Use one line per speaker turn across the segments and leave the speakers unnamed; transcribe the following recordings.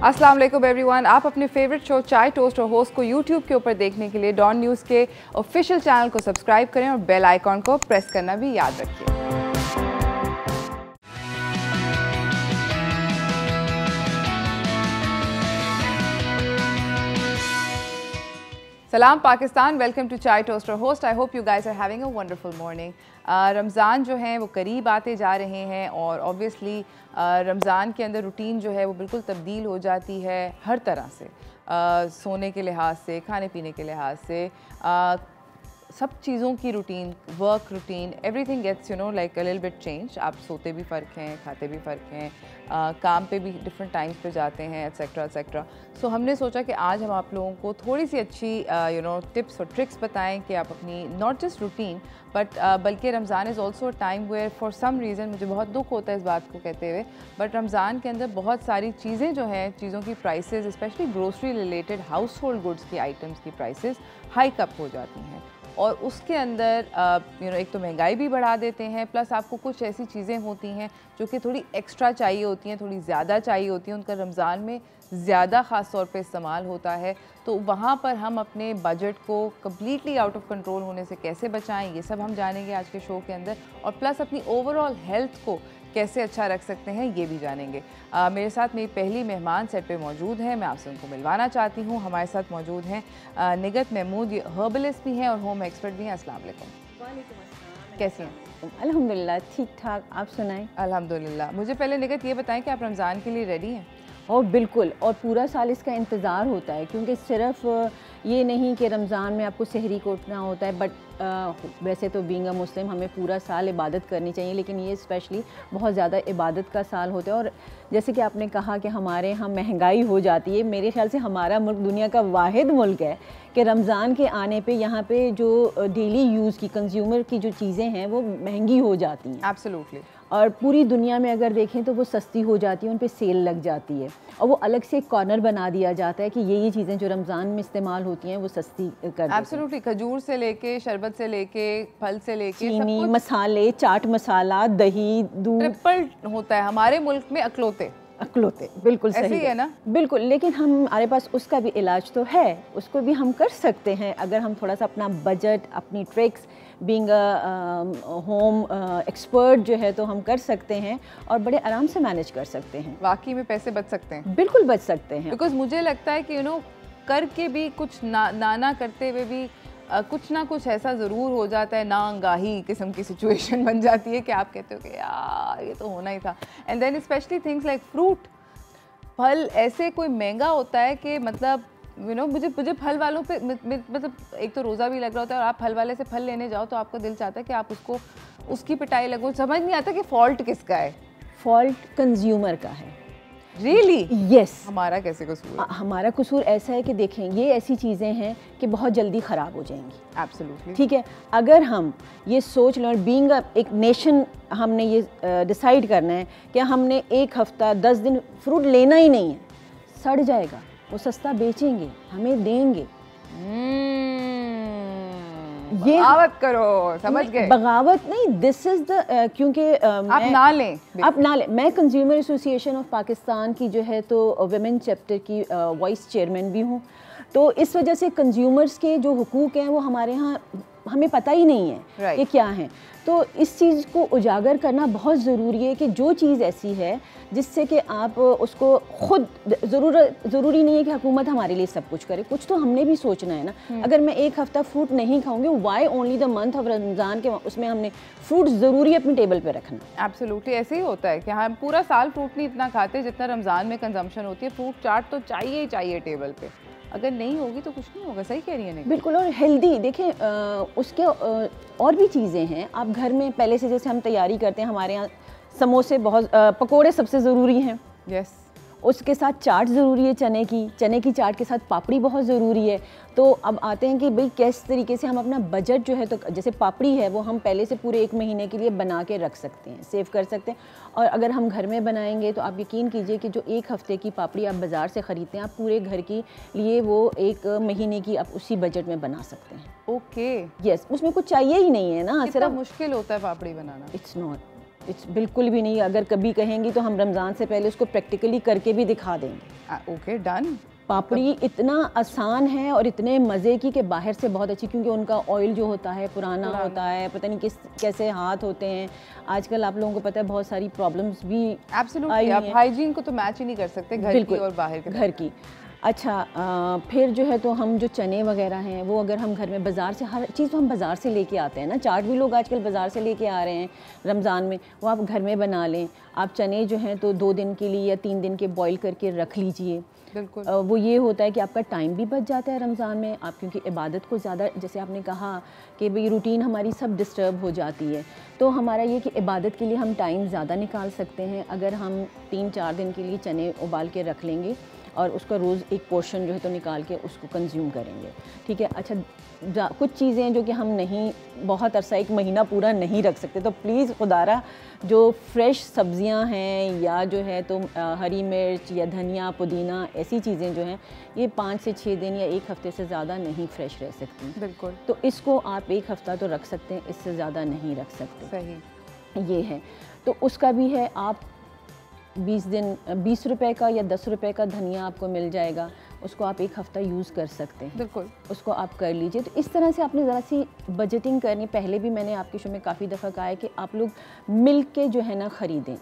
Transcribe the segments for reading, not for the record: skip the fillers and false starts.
अस्सलाम वालेकुम एवरीवन। आप अपने फेवरेट शो चाय टोस्ट और होस्ट को यूट्यूब के ऊपर देखने के लिए डॉन न्यूज़ के ऑफिशियल चैनल को सब्सक्राइब करें और बेल आइकॉन को प्रेस करना भी याद रखिए। सलाम Pakistan, welcome to chai toast और host. I hope you guys are having a wonderful morning. Ramzan जो है वो करीब आते जा रहे हैं और ऑब्वियसली रमज़ान के अंदर रूटीन जो है वो बिल्कुल तब्दील हो जाती है हर तरह से, सोने के लिहाज से, खाने पीने के लिहाज से, सब चीज़ों की routine, work routine, everything gets like a little bit change. आप सोते भी फ़र्क हैं, खाते भी फ़र्क हैं, काम पे भी डिफरेंट टाइम्स पे जाते हैं, एट्सेट्रा एट्सेट्रा। सो हमने सोचा कि आज हम आप लोगों को थोड़ी सी अच्छी टिप्स और ट्रिक्स बताएं कि आप अपनी नॉट जस्ट रूटीन बट बल्कि Ramzan is also a time where for some reason, मुझे बहुत दुख होता है इस बात को कहते हुए, बट रमज़ान के अंदर बहुत सारी चीज़ें जो हैं, चीज़ों की prices, specially grocery related house hold goods की आइटम्स की प्राइसेस हाइक अप हो जाती हैं और उसके अंदर एक तो महंगाई भी बढ़ा देते हैं, प्लस आपको कुछ ऐसी चीज़ें होती हैं जो कि थोड़ी एक्स्ट्रा चाहिए होती हैं, थोड़ी ज़्यादा चाहिए होती हैं, उनका रमज़ान में ज़्यादा ख़ास तौर पे इस्तेमाल होता है। तो वहाँ पर हम अपने बजट को कम्प्लीटली आउट ऑफ कंट्रोल होने से कैसे बचाएं, ये सब हम जानेंगे आज के शो के अंदर, और प्लस अपनी ओवरऑल हेल्थ को कैसे अच्छा रख सकते हैं ये भी जानेंगे। मेरे साथ मेरी पहली मेहमान सेट पे मौजूद हैं, मैं आपसे उनको मिलवाना चाहती हूँ। हमारे साथ मौजूद हैं निगत महमूद, ये हर्बलिस्ट भी हैं और होम एक्सपर्ट भी हैं। अस्सलाम वालेकुम।
वालेकुम अस्सलाम।
कैसी हैं?
अल्हम्दुलिल्लाह ठीक ठाक, आप सुनाएं।
अल्हम्दुलिल्लाह। मुझे पहले निगत ये बताएं कि आप रमज़ान के लिए रेडी हैं?
और बिल्कुल, और पूरा साल इसका इंतज़ार होता है, क्योंकि सिर्फ ये नहीं कि रमज़ान में आपको सहरी को उठना होता है, बट वैसे तो बीइंग अ मुस्लिम हमें पूरा साल इबादत करनी चाहिए, लेकिन ये स्पेशली बहुत ज़्यादा इबादत का साल होता है। और जैसे कि आपने कहा कि हमारे यहाँ महंगाई हो जाती है, मेरे ख्याल से हमारा मुल्क दुनिया का वाहिद मुल्क है कि रमज़ान के आने पे यहाँ पे जो डेली यूज़ की, कंज्यूमर की जो चीज़ें हैं वो महंगी हो जाती हैं।
एब्सोल्युटली।
और पूरी दुनिया में अगर देखें तो वो सस्ती हो जाती है, उन पे सेल लग जाती है और वो अलग से एक कॉर्नर बना दिया जाता है कि ये चीज़ें जो रमज़ान में इस्तेमाल होती हैं वो सस्ती कर देते हैं।
एब्सोल्युटली। खजूर से लेके, शरबत से लेके, फल से लेके,
चीनी, मसाले, चाट मसाला, दही, दूध,
ट्रिपल होता है हमारे मुल्क में। अकलौते
बिल्कुल सही
ऐसे ही है ना?
बिल्कुल, लेकिन हमारे पास उसका भी इलाज तो है, उसको भी हम कर सकते हैं अगर हम थोड़ा सा अपना बजट, अपनी ट्रिक्स, बीइंग होम एक्सपर्ट जो है तो हम कर सकते हैं और बड़े आराम से मैनेज कर सकते हैं।
वाकई में पैसे बच सकते हैं,
बिल्कुल बच सकते हैं।
बिकॉज मुझे लगता है कि करके भी कुछ ना करते हुए भी कुछ ना कुछ ऐसा ज़रूर हो जाता है, ना अंगाही किस्म की सिचुएशन बन जाती है कि आप कहते हो कि यार ये तो होना ही था। And then specially things like fruit, फल ऐसे कोई महंगा होता है कि मतलब मुझे फल वालों पे मतलब एक तो रोज़ा भी लग रहा होता है और आप फल वाले से फल लेने जाओ तो आपका दिल चाहता है कि आप उसकी पिटाई लगो। समझ नहीं आता कि फ़ॉल्ट किसका है।
फॉल्ट कंज्यूमर का है।
रियली?
यस।
हमारा कैसे कसूर?
हमारा कसूर ऐसा है कि देखें, ये ऐसी चीज़ें हैं कि बहुत जल्दी ख़राब हो जाएंगी।
एब्सोल्युटली।
ठीक है, अगर हम ये सोच लें, बीइंग एक नेशन हमने ये डिसाइड करना है कि हमने एक हफ़्ता 10 दिन फ्रूट लेना ही नहीं है, सड़ जाएगा, वो सस्ता बेचेंगे, हमें देंगे। ये
बगावत करो, समझ गए?
बगावत नहीं, दिस इज़ द क्योंकि
आप ना लें।
मैं कंज्यूमर एसोसिएशन ऑफ पाकिस्तान की जो है तो वुमेन चैप्टर की वाइस चेयरमैन भी हूँ, तो इस वजह से कंज्यूमर्स के जो हुकूक हैं वो हमारे यहाँ हमें पता ही नहीं है कि क्या हैं। तो इस चीज़ को उजागर करना बहुत ज़रूरी है कि जो चीज़ ऐसी है जिससे कि आप उसको खुद, ज़रूरी नहीं है कि हुकूमत हमारे लिए सब कुछ करे, कुछ तो हमने भी सोचना है ना। अगर मैं एक हफ़्ता फ्रूट नहीं खाऊंगी, why only the month of Ramzan के, उसमें हमने फ्रूट ज़रूरी अपने टेबल पे रखना।
एब्सोल्युटली ऐसे ही होता है कि हम पूरा साल फ्रूट नहीं इतना खाते जितना रमज़ान में कंजम्पशन होती है। फ्रूट चाट तो चाहिए ही चाहिए टेबल पे, अगर नहीं होगी तो कुछ नहीं होगा। सही कह रही है नहीं?
बिल्कुल। और हेल्दी देखें, उसके और भी चीज़ें हैं। आप घर में पहले से जैसे हम तैयारी करते हैं, हमारे यहाँ समोसे बहुत, पकोड़े सबसे ज़रूरी हैं।
यस।
उसके साथ चाट ज़रूरी है, चने की चाट के साथ पापड़ी बहुत ज़रूरी है। तो अब आते हैं कि भाई किस तरीके से हम अपना बजट जो है, तो जैसे पापड़ी है वो हम पहले से पूरे 1 महीने के लिए बना के रख सकते हैं, सेव कर सकते हैं। और अगर हम घर में बनाएंगे तो आप यकीन कीजिए कि जो 1 हफ़्ते की पापड़ी आप बाज़ार से ख़रीदते हैं, आप पूरे घर के लिए वो 1 महीने की आप उसी बजट में बना सकते हैं।
ओके।
यस, उसमें कुछ चाहिए ही नहीं है ना।
सिर्फ मुश्किल होता है पापड़ी बनाना?
इट्स नॉट, इट्स बिल्कुल भी नहीं। अगर कभी कहेंगी तो हम रमज़ान से पहले उसको प्रैक्टिकली करके भी दिखा देंगे।
Okay done.
पापड़ी इतना आसान है और इतने मज़े की कि बाहर से बहुत अच्छी, क्योंकि उनका ऑयल जो होता है पुराना होता है, पता नहीं कैसे हाथ होते हैं। आजकल आप लोगों को पता है बहुत सारी प्रॉब्लम्स भी
एब्सोल्युटली, आप हाइजीन को तो मैच ही नहीं कर सकते घर की और बाहर के
घर की। अच्छा फिर जो है तो हम जो चने वगैरह हैं वो अगर हम घर में बाज़ार से, हर चीज़ तो हम बाज़ार से लेके आते हैं ना, चाट भी लोग आजकल बाज़ार से लेके आ रहे हैं रमज़ान में, वो आप घर में बना लें। आप चने जो हैं तो 2 दिन के लिए या 3 दिन के बॉईल करके रख लीजिए।
बिल्कुल।
वो ये होता है कि आपका टाइम भी बच जाता है रमज़ान में, आप क्योंकि इबादत को ज़्यादा, जैसे आपने कहा कि भाई रूटीन हमारी सब डिस्टर्ब हो जाती है, तो हमारा ये कि इबादत के लिए हम टाइम ज़्यादा निकाल सकते हैं अगर हम 3-4 दिन के लिए चने उबाल के रख लेंगे और उसका रोज़ एक पोर्शन जो है तो निकाल के उसको कंज्यूम करेंगे। ठीक है। अच्छा कुछ चीज़ें जो कि हम नहीं बहुत अरसा, 1 महीना पूरा नहीं रख सकते, तो प्लीज़ खुदारा जो फ्रेश सब्ज़ियां हैं या जो है तो हरी मिर्च या धनिया पुदीना ऐसी चीज़ें जो हैं ये 5 से 6 दिन या 1 हफ़्ते से ज़्यादा नहीं फ्रेश रह सकती।
बिल्कुल।
तो इसको आप 1 हफ़्ता तो रख सकते हैं, इससे ज़्यादा नहीं रख सकते।
सही।
ये है। तो उसका भी है, आप 20 रुपए का या 10 रुपए का धनिया आपको मिल जाएगा, उसको आप 1 हफ़्ता यूज़ कर सकते हैं।
बिल्कुल।
उसको आप कर लीजिए। तो इस तरह से आपने ज़रा सी बजटिंग करनी। पहले भी मैंने आपके शो में काफ़ी दफ़ा कहा है कि आप लोग मिल के जो है ना ख़रीदें।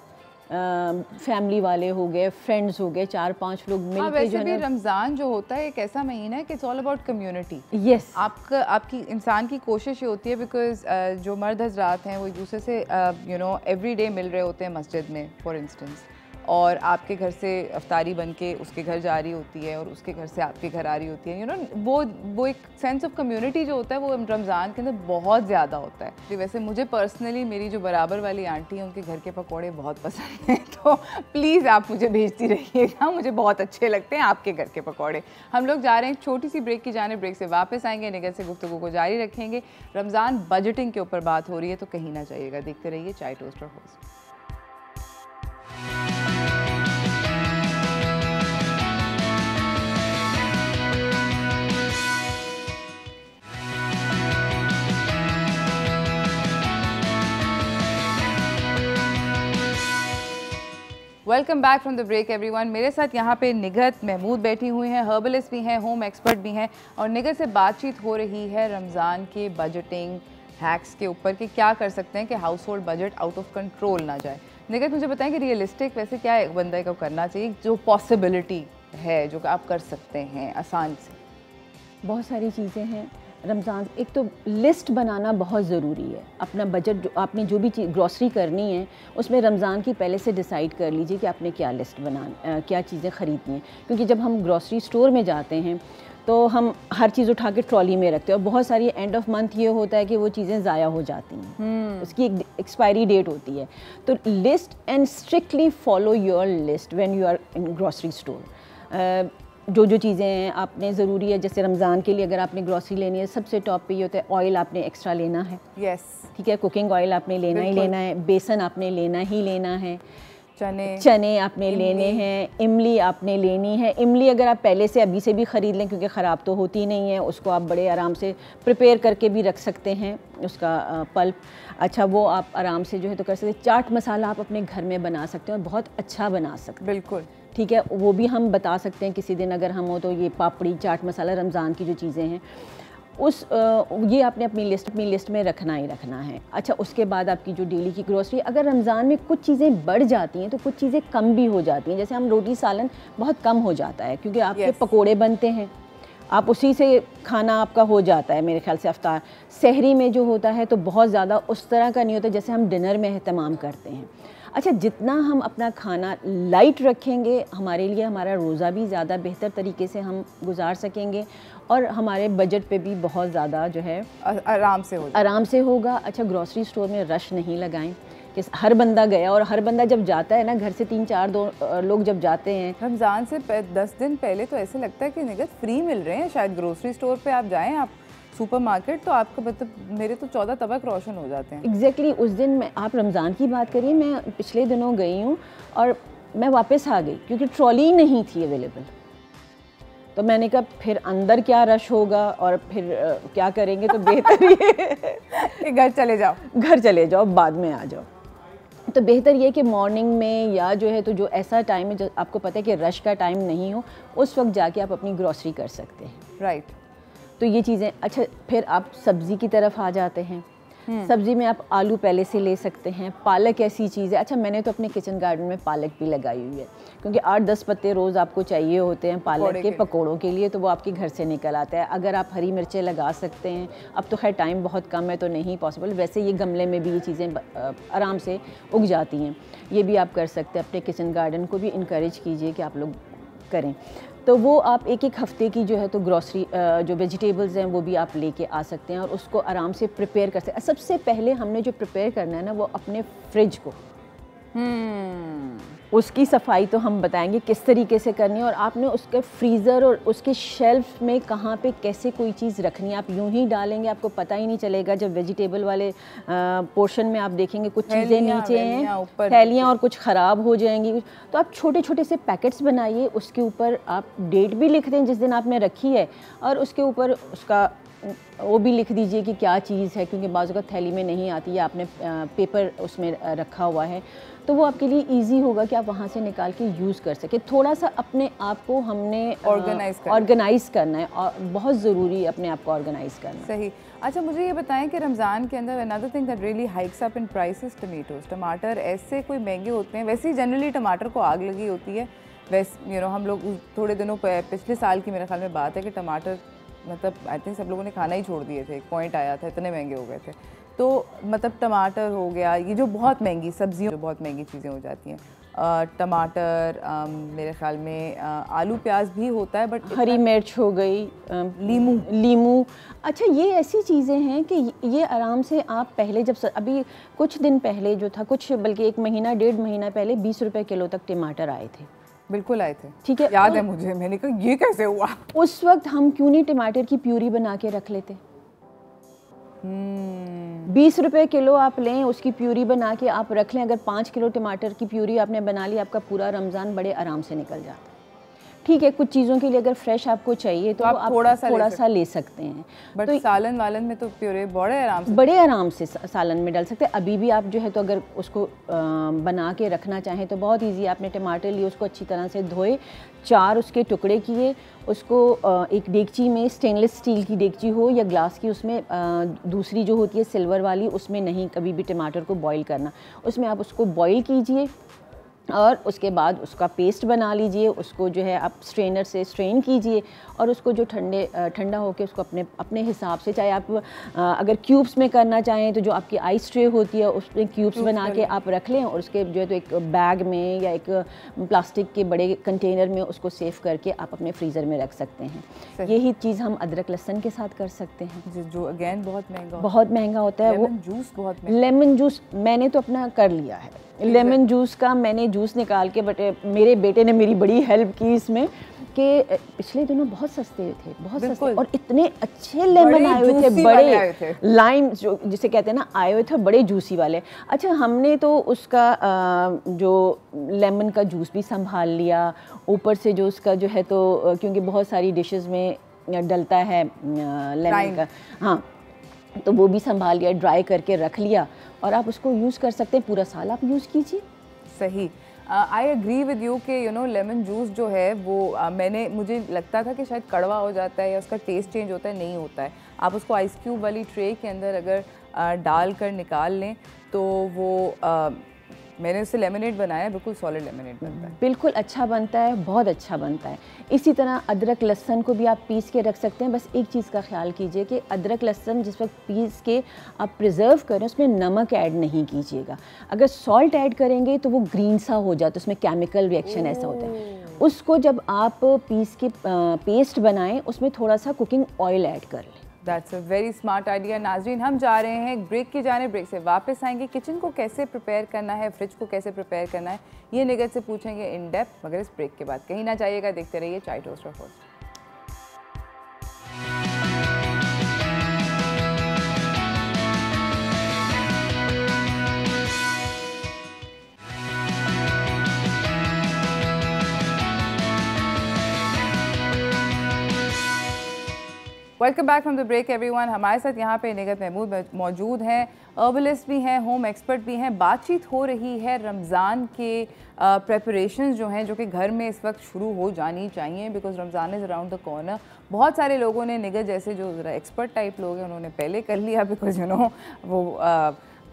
फैमिली वाले हो गए, फ्रेंड्स हो गए, 4-5 लोग मिल के जो है ना।
रमज़ान जो होता है एक ऐसा महीना है कि it's all about community.
Yes.
आपकी इंसान की कोशिश ये होती है, बिकॉज जो मर्द हजरात हैं वो एक दूसरे से एवरी डे मिल रहे होते हैं मस्जिद में फॉर इंस्टेंस, और आपके घर से अफ्तारी बन के उसके घर जा रही होती है और उसके घर से आपके घर आ रही होती है, वो एक सेंस ऑफ कम्युनिटी जो होता है वो रमज़ान के अंदर बहुत ज़्यादा होता है। वैसे मुझे पर्सनली मेरी जो बराबर वाली आंटी है उनके घर के पकोड़े बहुत पसंद हैं, तो प्लीज़ आप मुझे भेजती रहिएगा, मुझे बहुत अच्छे लगते हैं आपके घर के पकोड़े। हम लोग जा रहे हैं छोटी सी ब्रेक की जाने, ब्रेक से वापस आएंगे, निगल से गुफ्तगू को जारी रखेंगे। रमज़ान बजटिंग के ऊपर बात हो रही है, तो कहीं ना जाइएगा, देखते रहिए चाय टोस्ट और host. Welcome back from the break everyone. मेरे साथ यहाँ पे निगत महमूद बैठी हुई हैं, हर्बलिस्ट भी हैं, होम एक्सपर्ट भी हैं, और निगत से बातचीत हो रही है रमज़ान के बजटिंग हैक्स के ऊपर कि क्या कर सकते हैं कि house hold budget out of control ना जाए। निगत मुझे बताएं कि रियलिस्टिक वैसे क्या एक बंदे को करना चाहिए, जो पॉसिबिलिटी है जो आप कर सकते हैं आसान से।
बहुत सारी चीज़ें हैं रमज़ान। एक तो लिस्ट बनाना बहुत ज़रूरी है। अपना बजट जो आपने जो भी चीज़ ग्रॉसरी करनी है उसमें रमज़ान की पहले से डिसाइड कर लीजिए कि आपने क्या लिस्ट क्या चीज़ें ख़रीदनी है, क्योंकि जब हम ग्रॉसरी स्टोर में जाते हैं तो हम हर चीज़ उठा के ट्रॉली में रखते हैं, और बहुत सारी एंड ऑफ मंथ ये होता है कि वो चीज़ें ज़ाया हो जाती हैं, उसकी एक एक्सपायरी डेट होती है। तो list and strictly follow your list when you are in grocery store. जो चीज़ें हैं आपने ज़रूरी है, जैसे रमज़ान के लिए अगर आपने ग्रॉसरी लेनी है, सबसे टॉप पे ये होता है ऑयल आपने एक्स्ट्रा लेना है।
यस।
ठीक है, कुकिंग ऑयल आपने लेना ही लेना है, बेसन आपने लेना ही लेना है,
चने
आपने लेने हैं, इमली आपने लेनी है। इमली अगर आप पहले से अभी से भी ख़रीद लें, क्योंकि ख़राब तो होती नहीं है, उसको आप बड़े आराम से प्रिपेयर करके भी रख सकते हैं, उसका पल्प। अच्छा, वो आप आराम से जो है तो कर सकते हैं। चाट मसाला आप अपने घर में बना सकते हैं और बहुत अच्छा बना सकते हैं।
बिल्कुल।
ठीक है, वो भी हम बता सकते हैं किसी दिन अगर हम हो तो। ये पापड़ी, चाट मसाला, रमज़ान की जो चीज़ें हैं ये आपने अपनी लिस्ट में रखना ही रखना है। अच्छा, उसके बाद आपकी जो डेली की ग्रोसरी, अगर रमज़ान में कुछ चीज़ें बढ़ जाती हैं तो कुछ चीज़ें कम भी हो जाती हैं। जैसे हम रोटी सालन बहुत कम हो जाता है क्योंकि आपके पकोड़े बनते हैं, आप उसी से खाना आपका हो जाता है मेरे ख्याल से। अफ्तार सहरी में जो होता है तो बहुत ज़्यादा उस तरह का नहीं होता जैसे हम डिनर में एहतमाम करते हैं। अच्छा, जितना हम अपना खाना लाइट रखेंगे हमारे लिए हमारा रोज़ा भी ज़्यादा बेहतर तरीके से हम गुजार सकेंगे और हमारे बजट पे भी बहुत ज़्यादा जो है आराम से होगा। अच्छा, ग्रॉसरी स्टोर में रश नहीं लगाएं कि हर बंदा गया, और हर बंदा जब जाता है ना घर से 3-4 लोग जब जाते हैं
रमज़ान से 10 दिन पहले तो ऐसे लगता है कि निगत फ्री मिल रहे हैं। शायद ग्रोसरी स्टोर पे आप जाएं, आप सुपरमार्केट, तो आपका मतलब मेरे तो 14 तबक रोशन हो जाते हैं।
एग्जैक्टली उस दिन आप रमज़ान की बात करिए, मैं पिछले दिनों गई हूँ और मैं वापस आ गई क्योंकि ट्रॉली नहीं थी अवेलेबल। तो मैंने कहा फिर अंदर क्या रश होगा और फिर क्या करेंगे, तो बेहतर ये
घर चले जाओ,
बाद में आ जाओ। तो बेहतर ये कि मॉर्निंग में या जो है तो जो ऐसा टाइम है जो आपको पता है कि रश का टाइम नहीं हो, उस वक्त जाके आप अपनी ग्रॉसरी कर सकते हैं।
राइट।
तो ये चीज़ें। अच्छा, फिर आप सब्ज़ी की तरफ आ जाते हैं। सब्ज़ी में आप आलू पहले से ले सकते हैं। पालक ऐसी चीज़ है, अच्छा मैंने तो अपने किचन गार्डन में पालक भी लगाई हुई है, क्योंकि 8-10 पत्ते रोज़ आपको चाहिए होते हैं पालक के पकौड़ों के लिए, तो वो आपके घर से निकल आता है। अगर आप हरी मिर्चें लगा सकते हैं, अब तो खैर टाइम बहुत कम है तो नहीं पॉसिबल, वैसे ये गमले में भी ये चीज़ें आराम से उग जाती हैं, ये भी आप कर सकते हैं। अपने किचन गार्डन को भी इनकरेज कीजिए कि आप लोग करें। तो वो आप एक हफ्ते की जो है तो ग्रॉसरी जो वेजिटेबल्स हैं वो भी आप लेके आ सकते हैं और उसको आराम से प्रिपेयर कर सकते हैं। सबसे पहले हमने जो प्रिपेयर करना है ना, वो अपने फ्रिज को, उसकी सफाई तो हम बताएंगे किस तरीके से करनी है, और आपने उसके फ्रीज़र और उसके शेल्फ में कहाँ पे कैसे कोई चीज़ रखनी है। आप यूं ही डालेंगे, आपको पता ही नहीं चलेगा। जब वेजिटेबल वाले पोर्शन में आप देखेंगे कुछ चीज़ें नीचे हैं, थैलियाँ, और कुछ ख़राब हो जाएंगी, तो आप छोटे छोटे से पैकेट्स बनाइए, उसके ऊपर आप डेट भी लिख दें जिस दिन आपने रखी है, और उसके ऊपर उसका वो भी लिख दीजिए कि क्या चीज़ है, क्योंकि बाज़ अगर थैली में नहीं आती है, आपने पेपर उसमें रखा हुआ है, तो वो आपके लिए इजी होगा कि आप वहाँ से निकाल के यूज़ कर सकें। थोड़ा सा अपने आप को हमने ऑर्गेनाइज़ करना है, और बहुत ज़रूरी है अपने आप को ऑर्गेनाइज़ करना।
सही। अच्छा, मुझे ये बताएं कि रमज़ान के अंदर another thing that really hikes up in prices, tomatoes. टमाटर ऐसे कोई महंगे होते हैं, वैसे ही जनरली टमाटर को आग लगी होती है। वैसे हम लोग थोड़े दिनों पिछले साल की मेरे ख्याल में बात है कि टमाटर मतलब आई थिंक सब लोगों ने खाना ही छोड़ दिए थे, एक पॉइंट आया था, इतने महंगे हो गए थे। तो मतलब टमाटर हो गया, ये जो बहुत महंगी सब्जियों, जो बहुत महंगी चीज़ें हो जाती हैं, टमाटर, मेरे ख्याल में आलू प्याज भी होता है, बट
हरी मिर्च हो गई, लीमू। अच्छा, ये ऐसी चीज़ें हैं कि ये आराम से आप पहले जब अभी कुछ दिन पहले जो था, कुछ बल्कि 1 महीना 1.5 महीना पहले 20 रुपये किलो तक टमाटर आए थे।
बिल्कुल आए थे,
ठीक है,
याद है मुझे। मैंने कहा ये कैसे हुआ।
उस वक्त हम क्यों नहीं टमाटर की प्यूरी बना के रख लेते। 20 रुपये किलो आप लें, उसकी प्यूरी बना के आप रख लें। अगर 5 किलो टमाटर की प्यूरी आपने बना ली, आपका पूरा रमज़ान बड़े आराम से निकल जाता है। ठीक है, कुछ चीज़ों के लिए अगर फ्रेश आपको चाहिए तो आप थोड़ा सा ले सकते हैं,
बट तो सालन वालन में तो प्यूरे बड़े आराम से
सालन में डाल सकते हैं। अभी भी आप जो है तो अगर उसको बना के रखना चाहें तो बहुत ईजी। आपने टमाटर लिए, उसको अच्छी तरह से धोए, 4 उसके टुकड़े किए, उसको एक देगची में, स्टेनलेस स्टील की देगची हो या ग्लास की, उसमें दूसरी जो होती है सिल्वर वाली, उसमें नहीं कभी भी टमाटर को बॉईल करना, उसमें आप उसको बॉईल कीजिए और उसके बाद उसका पेस्ट बना लीजिए। उसको जो है आप स्ट्रेनर से स्ट्रेन कीजिए और उसको जो ठंडा होकर उसको अपने हिसाब से, चाहे आप अगर क्यूब्स में करना चाहें तो जो आपकी आइस ट्रे होती है उसमें क्यूब्स बना के आप रख लें, और उसके जो है तो एक बैग में या एक प्लास्टिक के बड़े कंटेनर में उसको सेव करके आप अपने फ्रीज़र में रख सकते हैं। यही चीज़ हम अदरक लहसुन के साथ कर सकते हैं,
जो अगेन बहुत महंगा होता
है। वो जूस बहुत महंगा, लेमन जूस मैंने तो अपना कर लिया है। लेमन जूस का मैंने जूस निकाल के, बट मेरे बेटे ने मेरी बड़ी हेल्प की इसमें कि पिछले दिनों बहुत सस्ते थे, बहुत सस्ते, और इतने अच्छे लेमन आए हुए थे, बड़े लाइम जो जिसे कहते हैं ना, आए हुए थे बड़े जूसी वाले। अच्छा, हमने तो उसका जो लेमन का जूस भी संभाल लिया, ऊपर से जो उसका जो है तो, क्योंकि बहुत सारी डिशेस में डलता है लेमन का, हाँ, तो वो भी संभाल लिया, ड्राई करके रख लिया, और आप उसको यूज़ कर सकते हैं, पूरा साल आप यूज़ कीजिए।
सही। आई एग्री विद यू कि लेमन जूस जो है वो मुझे लगता था कि शायद कड़वा हो जाता है या उसका टेस्ट चेंज होता है, नहीं होता है। आप उसको आइस क्यूब वाली ट्रे के अंदर अगर डाल कर निकाल लें तो वो मैंने उससे लेमनेड बनाया, बिल्कुल सॉलिड लेमनेड बनता है,
बिल्कुल अच्छा बनता है, बहुत अच्छा बनता है। इसी तरह अदरक लहसुन को भी आप पीस के रख सकते हैं। बस एक चीज़ का ख्याल कीजिए कि अदरक लहसुन जिस वक्त पीस के आप प्रिजर्व करें, उसमें नमक ऐड नहीं कीजिएगा। अगर सॉल्ट ऐड करेंगे तो वो ग्रीन सा हो जाता है, उसमें केमिकल रिएक्शन ऐसा होता है। उसको जब आप पीस के पेस्ट बनाएं, उसमें थोड़ा सा कुकिंग ऑयल ऐड कर लें।
That's a very smart idea. नाज़रीन, हम जा रहे हैं ब्रेक की जाने, ब्रेक से वापस आएंगे। किचन को कैसे प्रिपेयर करना है, फ्रिज को कैसे प्रिपेयर करना है, ये निगत से पूछेंगे इन डेप्थ, मगर इस ब्रेक के बाद कहीं ना जाइएगा, देखते रहिए chai toaster host. Welcome back from the break everyone. हमारे साथ यहाँ पे निगत महमूद मौजूद हैं, अर्बलिस्ट भी हैं, होम एक्सपर्ट भी हैं। बातचीत हो रही है रमज़ान के प्रेपरेशंस जो हैं, जो कि घर में इस वक्त शुरू हो जानी चाहिए, because Ramzan is around the corner. बहुत सारे लोगों ने, निगत जैसे जो एक्सपर्ट टाइप लोग हैं, उन्होंने पहले कर लिया, बिकॉज वो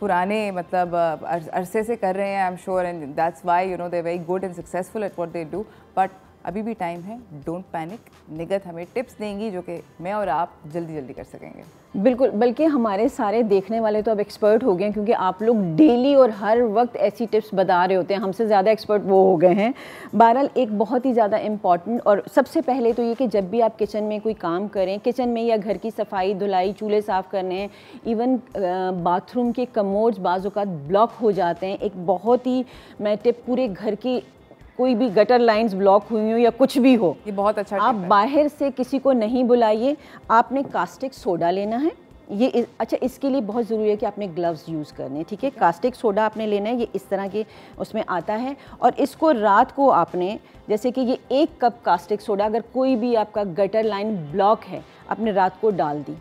पुराने मतलब अरसे से कर रहे हैं, I am sure, and that's why they very good and successful at what they do. But अभी भी टाइम है, डोंट पैनिक। निगत हमें टिप्स देंगी जो कि मैं और आप जल्दी जल्दी कर सकेंगे।
बिल्कुल, बल्कि हमारे सारे देखने वाले तो अब एक्सपर्ट हो गए हैं, क्योंकि आप लोग डेली और हर वक्त ऐसी टिप्स बता रहे होते हैं। हमसे ज़्यादा एक्सपर्ट वो हो गए हैं। बहरहाल एक बहुत ही ज़्यादा इम्पॉर्टेंट, और सबसे पहले तो ये कि जब भी आप किचन में कोई काम करें, किचन में या घर की सफाई धुलाई, चूल्हे साफ़ करने हैं, इवन बाथरूम के कमोड्स बाज़ औक़ात ब्लॉक हो जाते हैं। एक बहुत ही मैं टिप, पूरे घर की कोई भी गटर लाइंस ब्लॉक हुई हो या कुछ भी हो,
ये बहुत अच्छा
आप बाहर से किसी को नहीं बुलाइए। आपने कास्टिक सोडा लेना है। ये अच्छा, इसके लिए बहुत ज़रूरी है कि आपने ग्लव्स यूज़ करने हैं, ठीक है। कास्टिक सोडा आपने लेना है, ये इस तरह के उसमें आता है, और इसको रात को आपने, जैसे कि ये 1 कप कास्टिक सोडा, अगर कोई भी आपका गटर लाइन ब्लॉक है, आपने रात को डाल दी।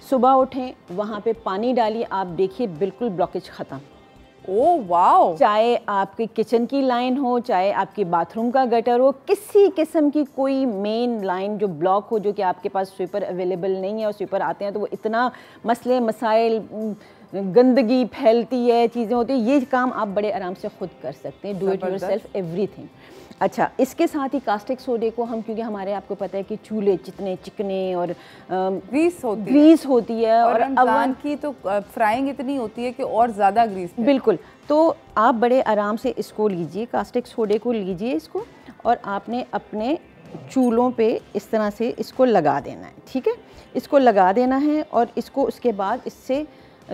सुबह उठें, वहाँ पे पानी डालिए, आप देखिए बिल्कुल ब्लॉकेज ख़त्म।
Oh wow!
चाहे आपकी किचन की लाइन हो, चाहे आपके बाथरूम का गटर हो, किसी किस्म की कोई मेन लाइन जो ब्लॉक हो, जो कि आपके पास स्वीपर अवेलेबल नहीं है, और स्वीपर आते हैं तो वो इतना मसले मसाइल, गंदगी फैलती है, चीज़ें होती हैं, ये काम आप बड़े आराम से खुद कर सकते हैं। Do it yourself everything. अच्छा, इसके साथ ही कास्टिक सोडे को हम, क्योंकि हमारे आपको पता है कि चूल्हे जितने चिकने और
ग्रीस होती है,
और
रमज़ान की तो फ्राइंग इतनी होती है कि और ज़्यादा ग्रीस।
बिल्कुल, तो आप बड़े आराम से इसको लीजिए, कास्टिक सोडे को लीजिए इसको, और आपने अपने चूल्हों पे इस तरह से इसको लगा देना है, ठीक है। इसको लगा देना है, और इसको उसके बाद इससे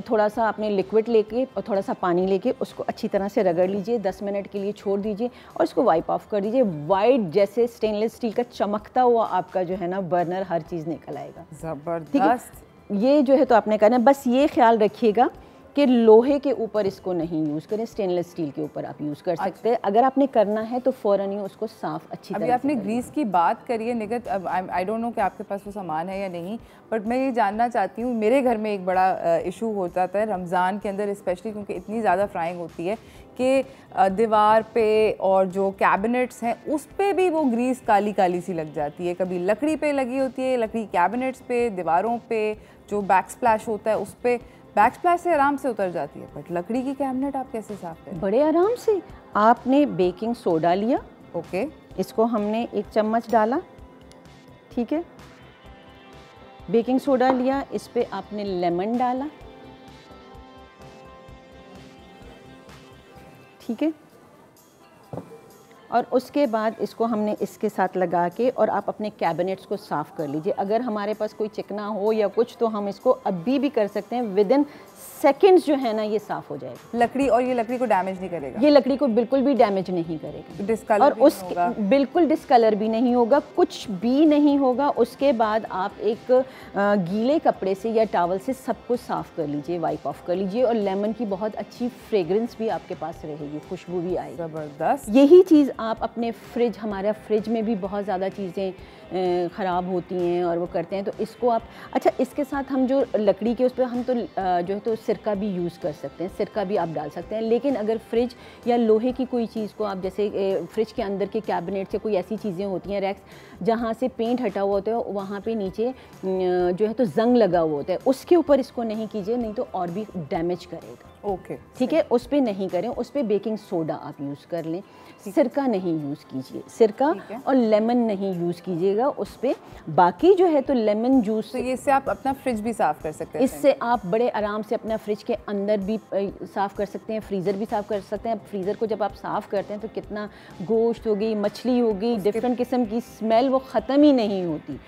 थोड़ा सा आपने लिक्विड लेके और थोड़ा सा पानी लेके उसको अच्छी तरह से रगड़ लीजिए, 10 मिनट के लिए छोड़ दीजिए, और इसको वाइप ऑफ कर दीजिए। वाइट जैसे स्टेनलेस स्टील का चमकता हुआ आपका जो है ना बर्नर, हर चीज़ निकल आएगा।
ज़बरदस्त।
ये जो है तो आपने करना है। बस ये ख्याल रखिएगा कि लोहे के ऊपर इसको नहीं यूज़ करें, स्टेनलेस स्टील के ऊपर आप यूज़ कर सकते हैं। अगर आपने करना है तो फ़ौरन ही उसको साफ़ अच्छी तरह से।
अभी आपने ग्रीस की बात करी है निगत, आई डोंट नो कि आपके पास वो सामान है या नहीं, बट मैं ये जानना चाहती हूँ, मेरे घर में एक बड़ा इशू हो जाता है रमज़ान के अंदर स्पेशली, क्योंकि इतनी ज़्यादा फ्राइंग होती है कि दीवार पे और जो कैबिनेट्स हैं उस पे भी वो ग्रीस काली काली सी लग जाती है। कभी लकड़ी पे लगी होती है, लकड़ी कैबिनेट्स पे, दीवारों पे जो बैक स्प्लैश होता है उस पर बैक स्प्लैश से आराम से उतर जाती है, बट लकड़ी की कैबिनेट आप कैसे साफ करें?
बड़े आराम से। आपने बेकिंग सोडा लिया,
ओके,
इसको हमने 1 चम्मच डाला, ठीक है। बेकिंग सोडा लिया, इस पे आपने लेमन डाला, ठीक है, और उसके बाद इसको हमने इसके साथ लगा के, और आप अपने कैबिनेट्स को साफ़ कर लीजिए। अगर हमारे पास कोई चिकना हो या कुछ, तो हम इसको अभी भी कर सकते हैं, विदिन सेकंड्स जो है ना ये साफ़ हो जाएगा।
लकड़ी, और ये लकड़ी को डैमेज नहीं करेगा?
ये लकड़ी को बिल्कुल भी डैमेज नहीं करेगा,
डिस्कलर
और उस बिल्कुल डिस्कलर भी नहीं होगा, कुछ भी नहीं होगा। उसके बाद आप एक गीले कपड़े से या टॉवल से सबको साफ़ कर लीजिए, वाइप ऑफ कर लीजिए, और लेमन की बहुत अच्छी फ्रेगरेंस भी आपके पास रहेगी, खुशबू भी आएगी।
ज़बरदस्त।
यही चीज़ आप अपने फ्रिज, हमारा फ्रिज में भी बहुत ज़्यादा चीज़ें ख़राब होती हैं और वो करते हैं, तो इसको आप, अच्छा इसके साथ हम जो लकड़ी के उस पर हम तो जो है तो सिरका भी यूज़ कर सकते हैं, सिरका भी आप डाल सकते हैं। लेकिन अगर फ्रिज या लोहे की कोई चीज़ को आप, जैसे फ्रिज के अंदर के कैबिनेट से कोई ऐसी चीज़ें होती हैं, रैक्स जहाँ से पेंट हटा हुआ होता है, वहाँ पे नीचे जो है तो जंग लगा हुआ होता है, उसके ऊपर इसको नहीं कीजिए, नहीं तो और भी डैमेज करेगा।
ओके,
ठीक है, उस पर नहीं करें, उस पर बेकिंग सोडा आप यूज़ कर लें, सिरका नहीं यूज़ कीजिए, सिरका और लेमन नहीं यूज़ कीजिएगा उस पर। बाकी जो है तो लेमन जूस,
तो इससे आप अपना फ्रिज भी साफ़ कर सकते हैं।
इससे आप बड़े आराम से अपना फ्रिज के अंदर भी साफ़ कर सकते हैं, फ्रीज़र भी साफ़ कर सकते हैं। फ्रीज़र को जब आप साफ़ करते हैं तो कितना गोश्त हो गई, मछली हो गई, डिफरेंट किस्म की स्मेल वो ख़त्म ही नहीं होती,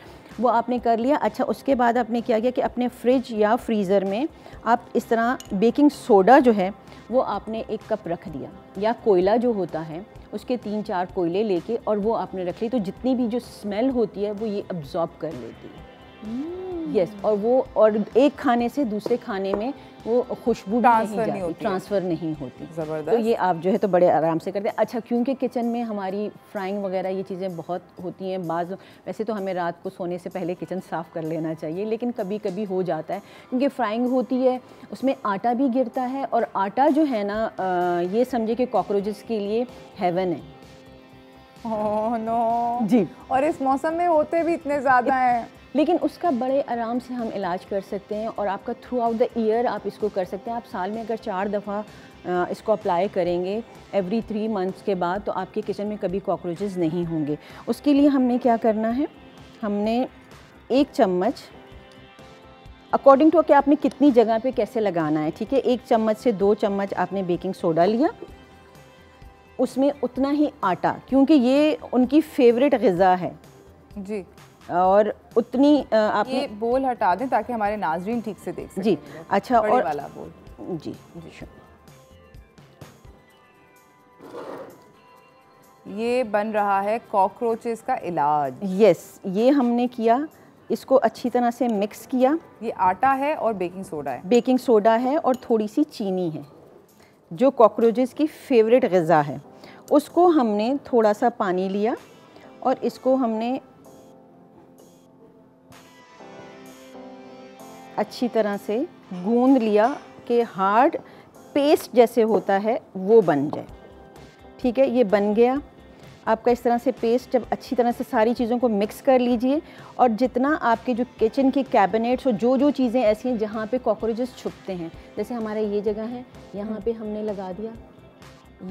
वो आपने कर लिया। अच्छा, उसके बाद आपने क्या किया कि अपने फ्रिज या फ्रीज़र में आप इस तरह बेकिंग सोडा जो है वो आपने 1 कप रख दिया, या कोयला जो होता है उसके 3-4 कोयले लेके, और वो आपने रख ली, तो जितनी भी जो स्मेल होती है वो ये अब्जॉर्ब कर लेती है। यस, और एक खाने से दूसरे खाने में वो खुशबू ट्रांसफ़र नहीं होती।
ज़बरदस्त।
तो ये आप जो है तो बड़े आराम से करते हैं। अच्छा, क्योंकि किचन में हमारी फ्राइंग वगैरह ये चीज़ें बहुत होती हैं, वैसे तो हमें रात को सोने से पहले किचन साफ़ कर लेना चाहिए, लेकिन कभी कभी हो जाता है क्योंकि फ्राइंग होती है, उसमें आटा भी गिरता है, और आटा जो है ना ये समझे कि कॉकरोचेस के लिए हेवन है।
ओह नो
जी,
और इस मौसम में होते भी इतने ज़्यादा हैं,
लेकिन उसका बड़े आराम से हम इलाज कर सकते हैं, और आपका थ्रू आउट द ईयर आप इसको कर सकते हैं। आप साल में अगर 4 दफ़ा इसको अप्लाई करेंगे एवरी 3 मंथ्स के बाद, तो आपके किचन में कभी कॉकरोचेस नहीं होंगे। उसके लिए हमने क्या करना है, हमने 1 चम्मच, अकॉर्डिंग टू कि आपने कितनी जगह पे कैसे लगाना है, ठीक है, 1 चम्मच से 2 चम्मच आपने बेकिंग सोडा लिया, उसमें उतना ही आटा, क्योंकि ये उनकी फेवरेट ग़िज़ा है
जी,
और उतनी आपने
ये बोल हटा दें ताकि हमारे नाज़रीन ठीक से देख सकें।
जी, अच्छा, और
वाला बोल
जी,
ये बन रहा है कॉकरोचेस का इलाज।
यस, ये हमने किया, इसको अच्छी तरह से मिक्स किया।
ये आटा है और बेकिंग सोडा है।
बेकिंग सोडा है और थोड़ी सी चीनी है, जो कॉकरोचेस की फेवरेट ग़िज़ा है। उसको हमने थोड़ा सा पानी लिया और इसको हमने अच्छी तरह से गूंद लिया कि हार्ड पेस्ट जैसे होता है वो बन जाए, ठीक है। ये बन गया आपका इस तरह से पेस्ट। जब अच्छी तरह से सारी चीज़ों को मिक्स कर लीजिए, और जितना आपके जो किचन के कैबिनेट्स और जो चीज़ें ऐसी हैं जहाँ पे कॉकरोचेस छुपते हैं, जैसे हमारा ये जगह है, यहाँ पे हमने लगा दिया,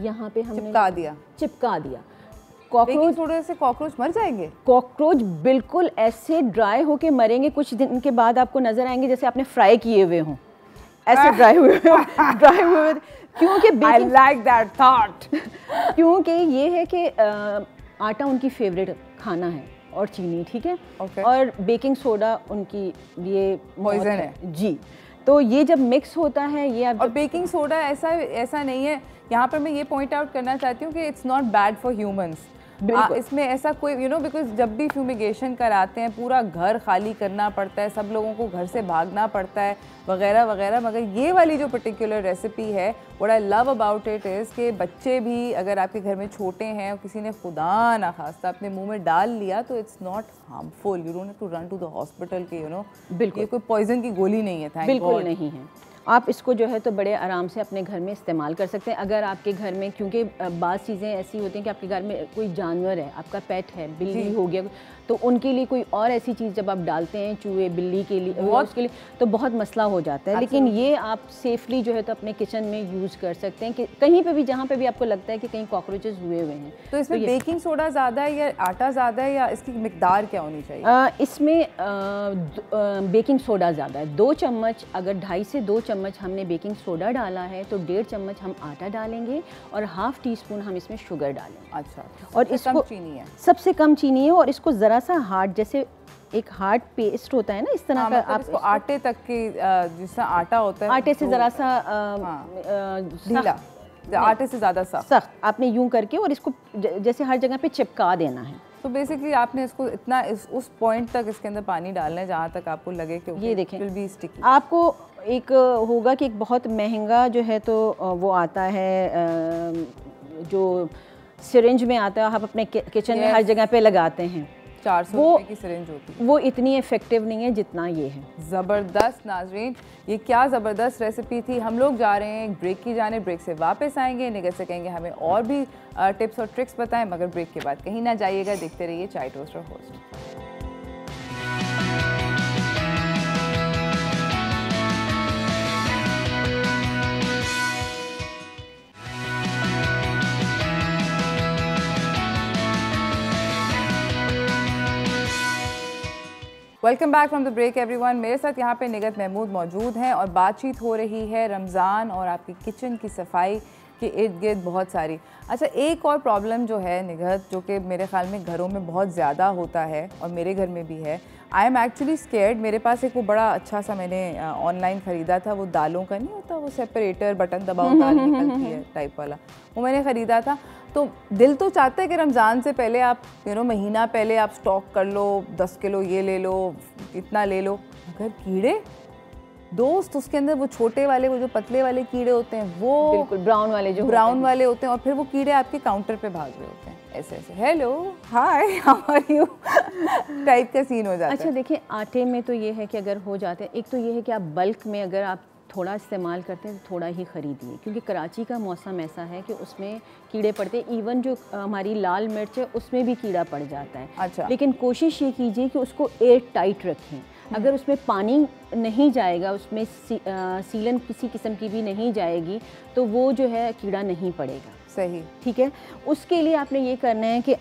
यहाँ पे हमने चिपका दिया।
कॉकरोच सोडा से कॉकरोच मर जाएंगे?
कॉकरोच बिल्कुल ऐसे ड्राई होके मरेंगे, कुछ दिन के बाद आपको नजर आएंगे जैसे आपने फ्राई किए हुए हों, ऐसे ड्राई हुए क्योंकि
I like that thought
क्योंकि ये है कि आटा उनकी फेवरेट खाना है और चीनी, ठीक है, और बेकिंग सोडा उनकी ये
पॉइजन है
जी। तो ये जब मिक्स होता है ये
और बेकिंग सोडा ऐसा नहीं है, यहाँ पर मैं ये पॉइंट आउट करना चाहती हूँ कि it's not bad for humans. इसमें ऐसा कोई बिकॉज जब भी फ्यूमिगेशन कराते हैं पूरा घर खाली करना पड़ता है, सब लोगों को घर से भागना पड़ता है वगैरह वगैरह, मगर ये वाली जो पर्टिकुलर रेसिपी है, what I love about it is कि बच्चे भी अगर आपके घर में छोटे हैं और किसी ने खुदा ना खास्ता अपने मुंह में डाल लिया तो it's not harmful, you don't have to run to the hospital के
बिल्कुल
ये कोई पॉइजन की गोली नहीं है,
बिल्कुल नहीं है। आप इसको जो है तो बड़े आराम से अपने घर में इस्तेमाल कर सकते हैं। अगर आपके घर में, क्योंकि बाज़ चीज़ें ऐसी होती हैं कि आपके घर में कोई जानवर है, आपका पेट है, बिल्ली हो गया, तो उनके लिए कोई और ऐसी चीज़ जब आप डालते हैं, चूहे बिल्ली के लिए उसके लिए, तो बहुत मसला हो जाता है। लेकिन ये आप सेफली जो है तो अपने किचन में यूज़ कर सकते हैं कि कहीं पे भी जहाँ पे भी आपको लगता है कि कहीं कॉकरोचेस हुए हुए हैं।
तो इसमें बेकिंग सोडा ज़्यादा है या आटा ज़्यादा है, या इसकी मिकदार क्या होनी चाहिए?
इसमें बेकिंग सोडा ज़्यादा है। 2 चम्मच, अगर 2.5 से 2 चम्मच हमने बेकिंग सोडा डाला है तो 1.5 चम्मच हम आटा डालेंगे और ½ टीस्पून हम इसमें शुगर डालेंगे।
अच्छा,
और इसको
चीनी है,
सबसे कम चीनी है, और इसको ज़रा सा हार्ड, जैसे एक हार्ड पेस्ट होता है ना, इस तरह का
मतलब आप इसको आटे तक की जिस तरह आटा होता है
आटे से ज़रा सा
ढीला, आटे से ज़्यादा
सख्त आपने यूं करके और इसको जैसे हर जगह पे चिपका देना है।
तो बेसिकली आपने इसको इतना उस पॉइंट तक इसके अंदर पानी डालना है जहाँ तक आपको लगे कि
ये देखें
विल बी स्टिकी।
आपको एक होगा कि एक बहुत महंगा जो है तो वो आता है जो सिरिंज में आता है, आप अपने किचन में हर जगह पे लगाते हैं,
400 रुपए की सिरिंज होती है,
वो इतनी इफेक्टिव नहीं है जितना ये है।
ज़बरदस्त नाज़रीन, ये क्या ज़बरदस्त रेसिपी थी। हम लोग जा रहे हैं एक ब्रेक की जाने, ब्रेक से वापस आएंगे, निगत से कहेंगे हमें और भी टिप्स और ट्रिक्स बताएं, मगर ब्रेक के बाद कहीं ना जाइएगा, देखते रहिए chai toaster host. Welcome back from the break everyone. मेरे साथ यहाँ पे निगत महमूद मौजूद हैं और बातचीत हो रही है रमज़ान और आपकी किचन की सफाई के इर्द गिर्द बहुत सारी। अच्छा, एक और प्रॉब्लम जो है निगत, जो कि मेरे ख्याल में घरों में बहुत ज़्यादा होता है और मेरे घर में भी है, आई एम एक्चुअली स्केर्ड। मेरे पास एक वो बड़ा अच्छा सा मैंने ऑनलाइन ख़रीदा था, वो दालों का नहीं होता, वो सेपरेटर, बटन दबाओ दाल निकलती है टाइप वाला, वो मैंने ख़रीदा था। तो दिल तो चाहता है कि रमज़ान से पहले आप महीना पहले आप स्टॉक कर लो, 10 किलो ये ले लो, इतना ले लो। अगर कीड़े दोस्त उसके अंदर वो छोटे वाले, वो जो पतले वाले कीड़े होते हैं, वो
बिल्कुल ब्राउन वाले जो
ब्राउन वाले होते हैं, और फिर वो कीड़े आपके काउंटर पे भाग रहे होते हैं ऐसे ऐसे, hello hi how are you type का सीन हो जाता है।
अच्छा देखिए, आटे में तो ये है कि अगर हो जाते हैं, एक तो ये है कि आप बल्क में अगर आप थोड़ा इस्तेमाल करते हैं तो थोड़ा ही ख़रीदिए, क्योंकि कराची का मौसम ऐसा है कि उसमें कीड़े पड़ते हैं। इवन जो हमारी लाल मिर्च है उसमें भी कीड़ा पड़ जाता है।
अच्छा।
लेकिन कोशिश ये कीजिए कि उसको एयर टाइट रखें। अगर उसमें पानी नहीं जाएगा, उसमें सीलन किसी किस्म की भी नहीं जाएगी, तो वो जो है कीड़ा नहीं पड़ेगा।
सही,
ठीक है। उसके लिए आपने ये करना है कि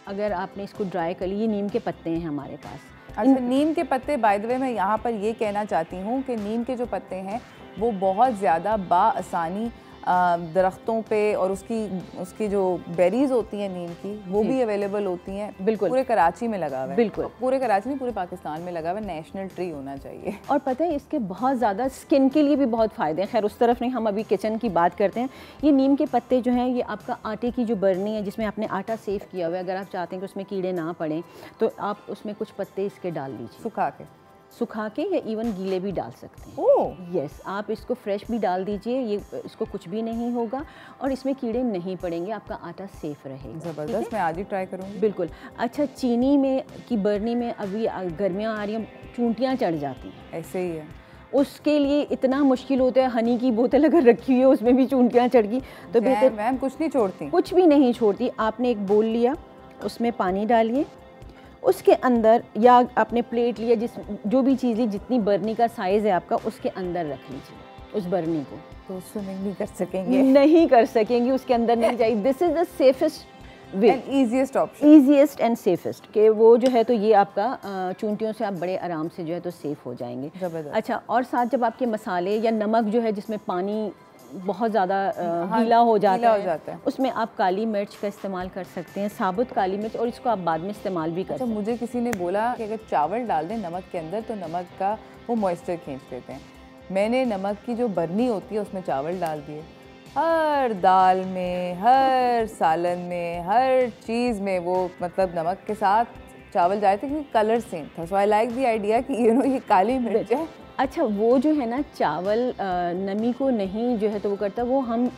अगर आपने इसको ड्राई कर लिया, ये नीम के पत्ते हैं हमारे पास।
अच्छा, नीम के पत्ते, बाय द वे मैं यहाँ पर ये कहना चाहती हूँ कि नीम के जो पत्ते हैं वो बहुत ज़्यादा बाआसानी दरख्तों पे, और उसकी जो बेरीज होती हैं नीम की, वो भी अवेलेबल होती हैं।
बिल्कुल,
पूरे कराची में लगा हुआ है।
बिल्कुल,
पूरे कराची नहीं, पूरे पाकिस्तान में लगा हुआ है। नेशनल ट्री होना चाहिए।
और पता है इसके बहुत ज़्यादा स्किन के लिए भी बहुत फ़ायदे हैं। खैर उस तरफ नहीं, हम अभी किचन की बात करते हैं। ये नीम के पत्ते जो हैं, ये आपका आटे की जो बरनी है जिसमें आपने आटा सेव किया हुआ है, अगर आप चाहते हैं कि उसमें कीड़े ना पड़ें तो आप उसमें कुछ पत्ते इसके डाल लीजिए, सुखा के या इवन गीले भी डाल सकते हैं।
ओह
यस, आप इसको फ्रेश भी डाल दीजिए, ये इसको कुछ भी नहीं होगा और इसमें कीड़े नहीं पड़ेंगे, आपका आटा सेफ रहेगा।
ज़बरदस्त, मैं आज ही ट्राई करूँगी।
बिल्कुल। अच्छा, चीनी में की बरनी में अभी गर्मियाँ आ रही हैं, चूंटियाँ चढ़ जाती हैं।
ऐसे ही है।
उसके लिए इतना मुश्किल होता है, हनी की बोतल अगर रखी हुई है उसमें भी चूंटियाँ चढ़ गई तो बेहतर।
मैम कुछ नहीं छोड़ती?
कुछ भी नहीं छोड़ती। आपने एक बोल लिया, उसमें पानी डालिए, उसके अंदर या आपने प्लेट लिया, जो भी चीज़ ली, जितनी बरनी का साइज़ है आपका, उसके अंदर रख लीजिए उस बरनी को।
तो स्विमिंग नहीं कर सकेंगे?
नहीं कर सकेंगी, उसके अंदर नहीं जाएगी। This is the safest way,
easiest option,
easiest and safest, कि वो जो है तो ये आपका चूंटियों से आप बड़े आराम से जो है तो सेफ हो जाएंगे। अच्छा, और साथ जब आपके मसाले या नमक जो है जिसमें पानी बहुत ज़्यादा गीला हो जाता है, उसमें आप काली मिर्च का इस्तेमाल कर सकते हैं, साबुत काली मिर्च, और इसको आप बाद में इस्तेमाल भी कर सकते हैं।
मुझे किसी ने बोला कि अगर चावल डाल दें नमक के अंदर तो नमक का वो मॉइस्चर खींच देते हैं। मैंने नमक की जो बरनी होती है उसमें चावल डाल दिए, हर दाल में, हर सालन में, हर चीज़ में वो मतलब नमक के साथ चावल जाए थे, क्योंकि कलर सेम था। सो आई लाइक द आइडिया कि ये काली मिर्च है।
अच्छा, वो जो है ना चावल नमी को नहीं जो है तो वो करता, वो हम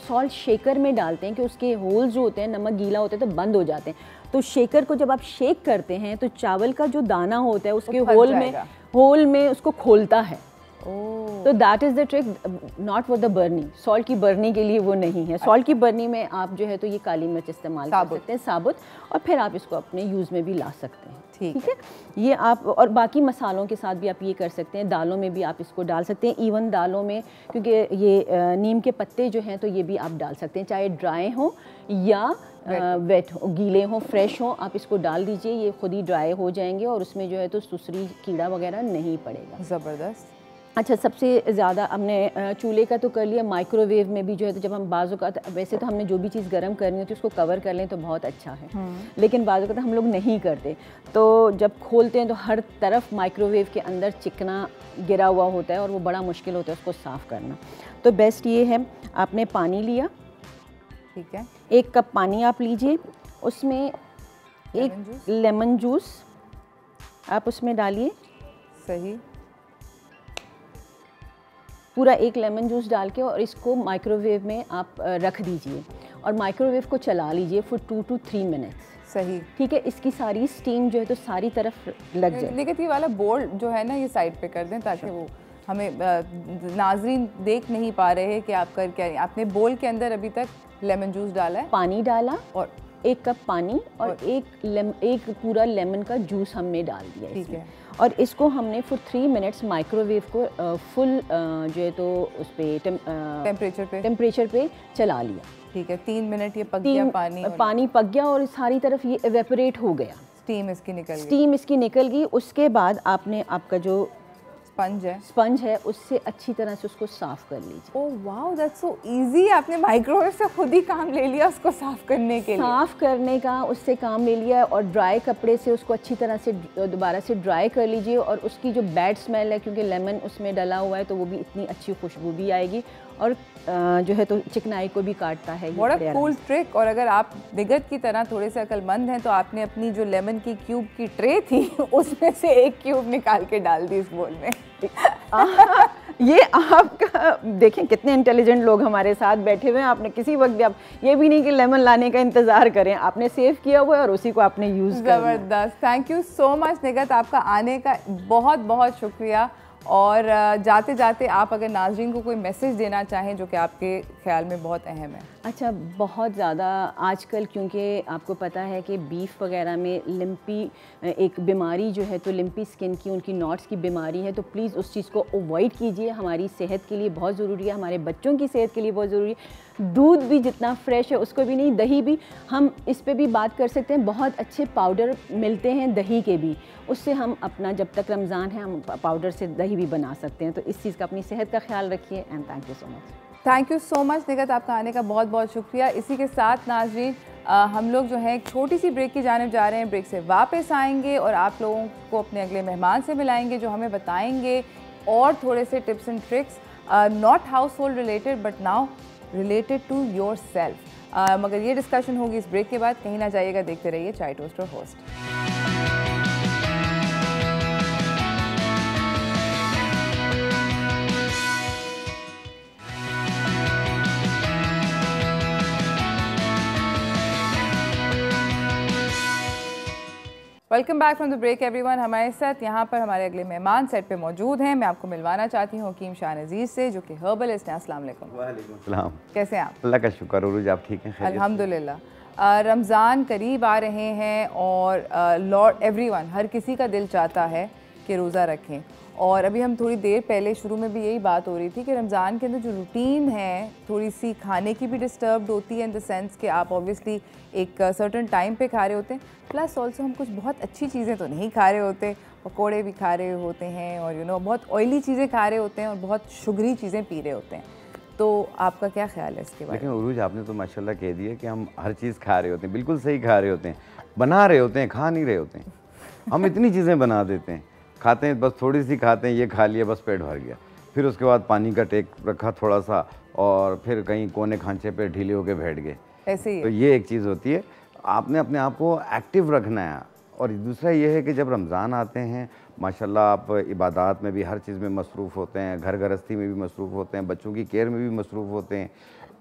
सॉल्ट शेकर में डालते हैं कि उसके होल्स जो होते हैं, नमक गीला होता है तो बंद हो जाते हैं। तो शेकर को जब आप शेक करते हैं तो चावल का जो दाना होता है उसके होल में उसको खोलता है। तो that is the trick, not for the बर्नी। सॉल्ट की बर्नी के लिए वो नहीं है। सॉल्ट की बर्नी में आप जो है तो ये काली मिर्च इस्तेमाल कर सकते हैं साबुत, और फिर आप इसको अपने यूज़ में भी ला सकते हैं। ठीक है, ये आप, और बाकी मसालों के साथ भी आप ये कर सकते हैं। दालों में भी आप इसको डाल सकते हैं, इवन दालों में, क्योंकि ये नीम के पत्ते जो हैं तो ये भी आप डाल सकते हैं, चाहे ड्राई हो या वेट हो, गीले हो, फ्रेश हो, आप इसको डाल दीजिए, ये खुद ही ड्राई हो जाएंगे और उसमें जो है तो सुसरी कीड़ा वगैरह नहीं पड़ेगा।
ज़बरदस्त।
अच्छा, सबसे ज़्यादा हमने चूल्हे का तो कर लिया, माइक्रोवेव में भी जो है तो जब हम बाज़ों का, वैसे तो हमने जो भी चीज़ गर्म करनी होती है उसको कवर कर लें तो बहुत अच्छा है, लेकिन बाज़ों का तो हम लोग नहीं करते। तो जब खोलते हैं तो हर तरफ माइक्रोवेव के अंदर चिकना गिरा हुआ होता है और वो बड़ा मुश्किल होता है उसको साफ़ करना। तो बेस्ट ये है, आपने पानी लिया, ठीक है, 1 कप पानी आप लीजिए, उसमें एक लेमन जूस आप उसमें डालिए।
सही,
पूरा 1 लेमन जूस डाल के, और इसको माइक्रोवेव में आप रख दीजिए और माइक्रोवेव को चला लीजिए फॉर 2 to 3 मिनट्स।
सही,
ठीक है, इसकी सारी स्टीम जो है तो सारी तरफ लग जाए।
लेकिन ये वाला बोल जो है ना, ये साइड पे कर दें ताकि वो हमें नाजरीन देख नहीं पा रहे हैं कि आप कर क्या। आपने बोल के अंदर अभी तक लेमन जूस डाला है,
पानी डाला, और 1 कप पानी और एक पूरा लेमन का जूस हमने डाल दिया। ठीक है, और इसको हमने फॉर 3 मिनट्स माइक्रोवेव को फुल जो है तो उस पर टेम्परेचर पे चला लिया।
ठीक है, 3 मिनट ये पक गया,
पानी पक गया और सारी तरफ ये एवेपोरेट हो गया,
स्टीम इसकी
निकल गई। उसके बाद आपने आपका जो
स्पंज है
उससे अच्छी तरह से उसको साफ कर लीजिए।
Oh wow, that's so easy. आपने माइक्रोवेव से खुद ही काम ले लिया उसको साफ करने के लिए।
साफ करने का उससे काम ले लिया, और ड्राई कपड़े से उसको अच्छी तरह से दोबारा से ड्राई कर लीजिए, और उसकी जो बैड स्मेल है, क्योंकि लेमन उसमें डला हुआ है तो वो भी इतनी अच्छी खुशबू भी आएगी और जो है तो चिकनाई को भी काटता है।
बड़ा कूल ट्रिक। और अगर आप निगत की तरह थोड़े से अक्लमंद हैं तो आपने अपनी जो लेमन की क्यूब की ट्रे थी उसमें से एक क्यूब निकाल के डाल दी इस बोल में।
ये आपका देखें कितने इंटेलिजेंट लोग हमारे साथ बैठे हुए हैं। आपने किसी वक्त भी आप ये भी नहीं कि लेमन लाने का इंतज़ार करें, आपने सेव किया हुआ है और उसी को आपने यूज़ किया।
ज़बरदस्त। Thank you so much Nighat, आपका आने का बहुत बहुत शुक्रिया। और जाते जाते आप अगर नाज़रीन को कोई मैसेज देना चाहें जो कि आपके ख्याल में बहुत अहम है।
अच्छा, बहुत ज़्यादा आजकल क्योंकि आपको पता है कि बीफ वगैरह में लिम्पी एक बीमारी जो है तो लिम्पी स्किन की, उनकी नॉट्स की बीमारी है, तो प्लीज़ उस चीज़ को अवॉइड कीजिए। हमारी सेहत के लिए बहुत ज़रूरी है, हमारे बच्चों की सेहत के लिए बहुत ज़रूरी है। दूध भी जितना फ्रेश है उसको भी नहीं, दही भी, हम इस पे भी बात कर सकते हैं। बहुत अच्छे पाउडर मिलते हैं दही के भी, उससे हम अपना जब तक रमज़ान है हम पाउडर से दही भी बना सकते हैं। तो इस चीज़ का, अपनी सेहत का ख्याल रखिए। And thank you so much.
Thank you so much Nighat, आपका आने का बहुत बहुत शुक्रिया। इसी के साथ नाज़रीन हम लोग जो है एक छोटी सी ब्रेक की जानिब जा रहे हैं। ब्रेक से वापस आएंगे और आप लोगों को अपने अगले मेहमान से मिलाएंगे जो हमें बताएंगे और थोड़े से tips and tricks, not household related but now related to yourself. मगर ये डिस्कशन होगी इस ब्रेक के बाद। कहीं ना जाइएगा, देखते रहिए chai toaster host. Welcome back from the break everyone. हमारे साथ यहाँ पर हमारे अगले मेहमान सेट पे मौजूद हैं। मैं आपको मिलवाना चाहती हूँ हकीम शाह नज़ीर से जो कि हर्बलिस्ट हैं। अस्सलाम वालेकुम।
वालेकुम सलाम। कैसे
हैं आप?
अल्लाह का शुक्र। उरूज आप ठीक हैं?
अल्हम्दुलिल्लाह। रमज़ान करीब आ रहे हैं और लॉर्ड एवरीवन, हर किसी का दिल चाहता है कि रोज़ा रखें। और अभी हम थोड़ी देर पहले शुरू में भी यही बात हो रही थी कि रमज़ान के अंदर जो रूटीन है थोड़ी सी खाने की भी डिस्टर्ब्ड होती है, इन द सेंस कि आप ऑब्वियसली एक सर्टन टाइम पे खा रहे होते हैं, प्लस ऑल्सो हम कुछ बहुत अच्छी चीज़ें तो नहीं खा रहे होते, पकोड़े भी खा रहे होते हैं और बहुत ऑयली चीज़ें खा रहे होते हैं और बहुत शुगरी चीज़ें पी रहे होते हैं। तो आपका क्या ख्याल है इसके बारे में?
लेकिन उरूज आपने तो माशाल्लाह कह दिया कि हम हर चीज़ खा रहे होते हैं, बिल्कुल सही खा रहे होते हैं, बना रहे होते हैं, खा नहीं रहे होते हैं। हम इतनी चीज़ें बना देते हैं, खाते हैं, बस थोड़ी सी खाते हैं, ये खा लिया बस पेट भर गया, फिर उसके बाद पानी का टेक रखा थोड़ा सा और फिर कहीं कोने खांचे पे ढीले होके बैठ गए,
ऐसे ही।
तो ये एक चीज़ होती है। आपने अपने आप को एक्टिव रखना है। और दूसरा ये है कि जब रमज़ान आते हैं माशाल्लाह आप इबादत में भी हर चीज़ में मसरूफ़ होते हैं, घर गृहस्थी में भी मसरूफ़ होते हैं, बच्चों की केयर में भी मसरूफ़ होते हैं।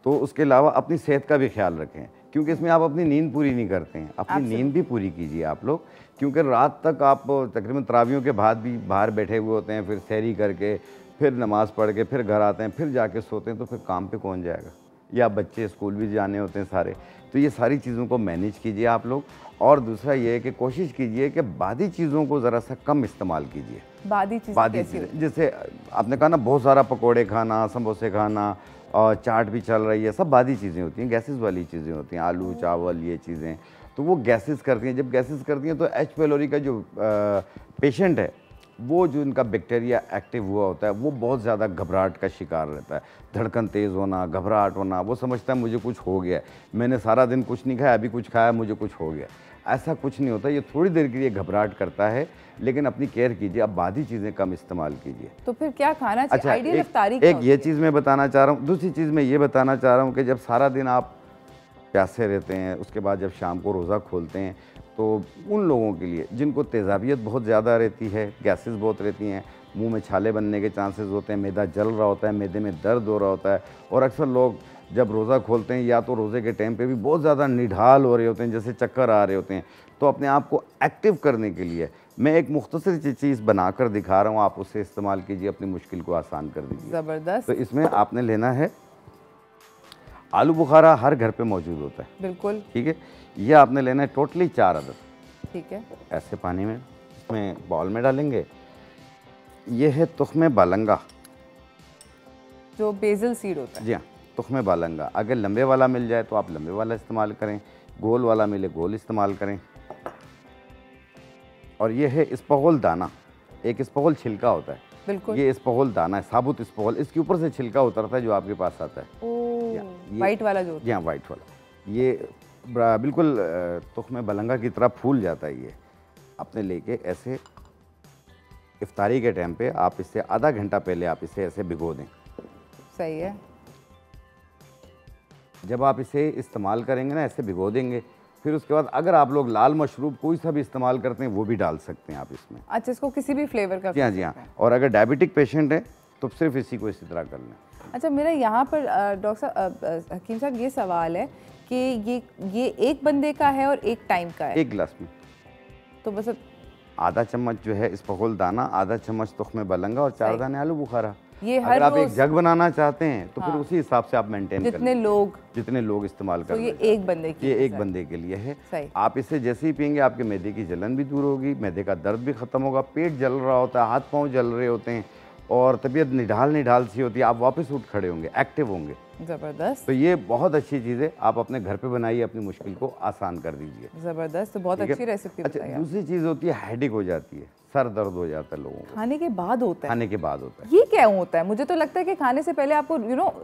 तो उसके अलावा अपनी सेहत का भी ख्याल रखें, क्योंकि इसमें आप अपनी नींद पूरी नहीं करते हैं। अपनी नींद भी पूरी कीजिए आप लोग, क्योंकि रात तक आप तकरीबन तरावियों के बाद भी बाहर बैठे हुए होते हैं, फिर सहरी करके, फिर नमाज़ पढ़ के फिर घर आते हैं, फिर जाके सोते हैं, तो फिर काम पे कौन जाएगा? या बच्चे स्कूल भी जाने होते हैं सारे। तो ये सारी चीज़ों को मैनेज कीजिए आप लोग। और दूसरा ये है कि कोशिश कीजिए कि बादी चीज़ों को ज़रा सा कम इस्तेमाल कीजिए।
बादी चीज़ें
जैसे आपने कहा ना, बहुत सारा पकोड़े खाना, समोसे खाना और चाट भी चल रही है, सब बादी चीज़ें होती हैं, गैसेस वाली चीज़ें होती हैं, आलू चावल ये चीज़ें, तो वो गैसेस करती हैं। जब गैसेस करती हैं तो एच पेलोरी का जो पेशेंट है, वो जो इनका बैक्टीरिया एक्टिव हुआ होता है, वो बहुत ज़्यादा घबराहट का शिकार रहता है। धड़कन तेज़ होना, घबराहट होना, वो समझता है मुझे कुछ हो गया, मैंने सारा दिन कुछ नहीं खाया, अभी कुछ खाया, मुझे कुछ हो गया। ऐसा कुछ नहीं होता, ये थोड़ी देर के लिए घबराहट करता है, लेकिन अपनी केयर कीजिए, अब बादी चीज़ें कम इस्तेमाल कीजिए।
तो फिर क्या खाना चाहिए? आइडियल इफ्तारी
एक ये चीज़ मैं बताना चाह रहा हूँ। दूसरी चीज़ मैं ये बताना चाह रहा हूँ कि जब सारा दिन आप प्यासे रहते हैं, उसके बाद जब शाम को रोज़ा खोलते हैं, तो उन लोगों के लिए जिनको तेज़ाबियत बहुत ज़्यादा रहती है, गैसेस बहुत रहती हैं, मुंह में छाले बनने के चांसेस होते हैं, मैदा जल रहा होता है, मैदे में दर्द हो रहा होता है, और अक्सर लोग जब रोज़ा खोलते हैं या तो रोज़े के टाइम पे भी बहुत ज़्यादा निढाल हो रहे होते हैं, जैसे चक्कर आ रहे होते हैं, तो अपने आप को एक्टिव करने के लिए मैं एक मुख्तसर चीज़ बनाकर दिखा रहा हूँ, आप उसे इस्तेमाल कीजिए, अपनी मुश्किल को आसान कर दीजिए।
ज़बरदस्त।
तो इसमें आपने लेना है आलू बुखारा, हर घर पे मौजूद होता है,
बिल्कुल
ठीक है। ये आपने लेना है टोटली 4 अदद,
ठीक है।
ऐसे पानी में, इसमें बाउल में डालेंगे। ये है तुख्मे बालंगा,
जो बेसिल सीड होता है।
जी हाँ, तुख्मे बालंगा। अगर लंबे वाला मिल जाए तो आप लंबे वाला इस्तेमाल करें, गोल वाला मिले गोल इस्तेमाल करें। और ये है इस्पगोल दाना, एक इस्पगोल छिलका होता है,
बिल्कुल
ये इस्पगोल दाना है, साबुत इस्पगोल, इसके ऊपर से छिलका उतरता है जो आपके पास आता है।
वाइट वाला जो होता है।
हाँ, वाइट वाला, ये बिल्कुल तुख्मे बालंगा की तरह फूल जाता है। ये आपने लेके ऐसे इफ्तारी के टाइम पे आप इससे आधा घंटा पहले आप इसे ऐसे भिगो दें।
सही है।
जब आप इसे इस्तेमाल करेंगे ना, ऐसे भिगो देंगे, फिर उसके बाद अगर आप लोग लाल मशरूब कोई सा भी इस्तेमाल करते हैं वो भी डाल सकते हैं आप इसमें।
अच्छा, इसको किसी भी फ्लेवर का?
जी हाँ, जी हाँ। और अगर डायबिटिक पेशेंट है तो सिर्फ इसी को इसी तरह कर लें।
अच्छा, मेरा यहाँ पर डॉक्टर साहब, हकीम साहब, ये सवाल है कि ये एक बंदे का है और एक टाइम का है?
एक गिलास में
तो बस
आधा चम्मच जो है इसबगोल दाना, आधा चम्मच तुख्मे बलंगा और 4 दाने आलू बुखारा।
ये
अगर आप एक जग बनाना चाहते हैं तो फिर उसी हिसाब से आप मेंटेन करें। जितने लोग इस्तेमाल कर,
तो ये एक बंदे के,
ये एक बंदे के लिए है। आप इसे जैसे ही पियेंगे आपके मैदे की जलन भी दूर होगी, मैदे का दर्द भी खत्म होगा, पेट जल रहा होता है, हाथ पाँव जल रहे होते हैं और तबीयत निढाल सी होती है, आप वापस उठ खड़े होंगे, एक्टिव होंगे।
ज़बरदस्त।
तो ये बहुत अच्छी चीज़ है, आप अपने घर पे बनाइए, अपनी मुश्किल को आसान कर दीजिए।
ज़बरदस्त, तो बहुत अच्छी रेसिपी बताई।
अच्छा, दूसरी चीज़ होती है हेडेक हो जाती है, सर दर्द हो जाता है लोगों को।
खाने के बाद होता है?
खाने के बाद होता है।
ये क्या होता है? मुझे तो लगता है कि खाने से पहले आपको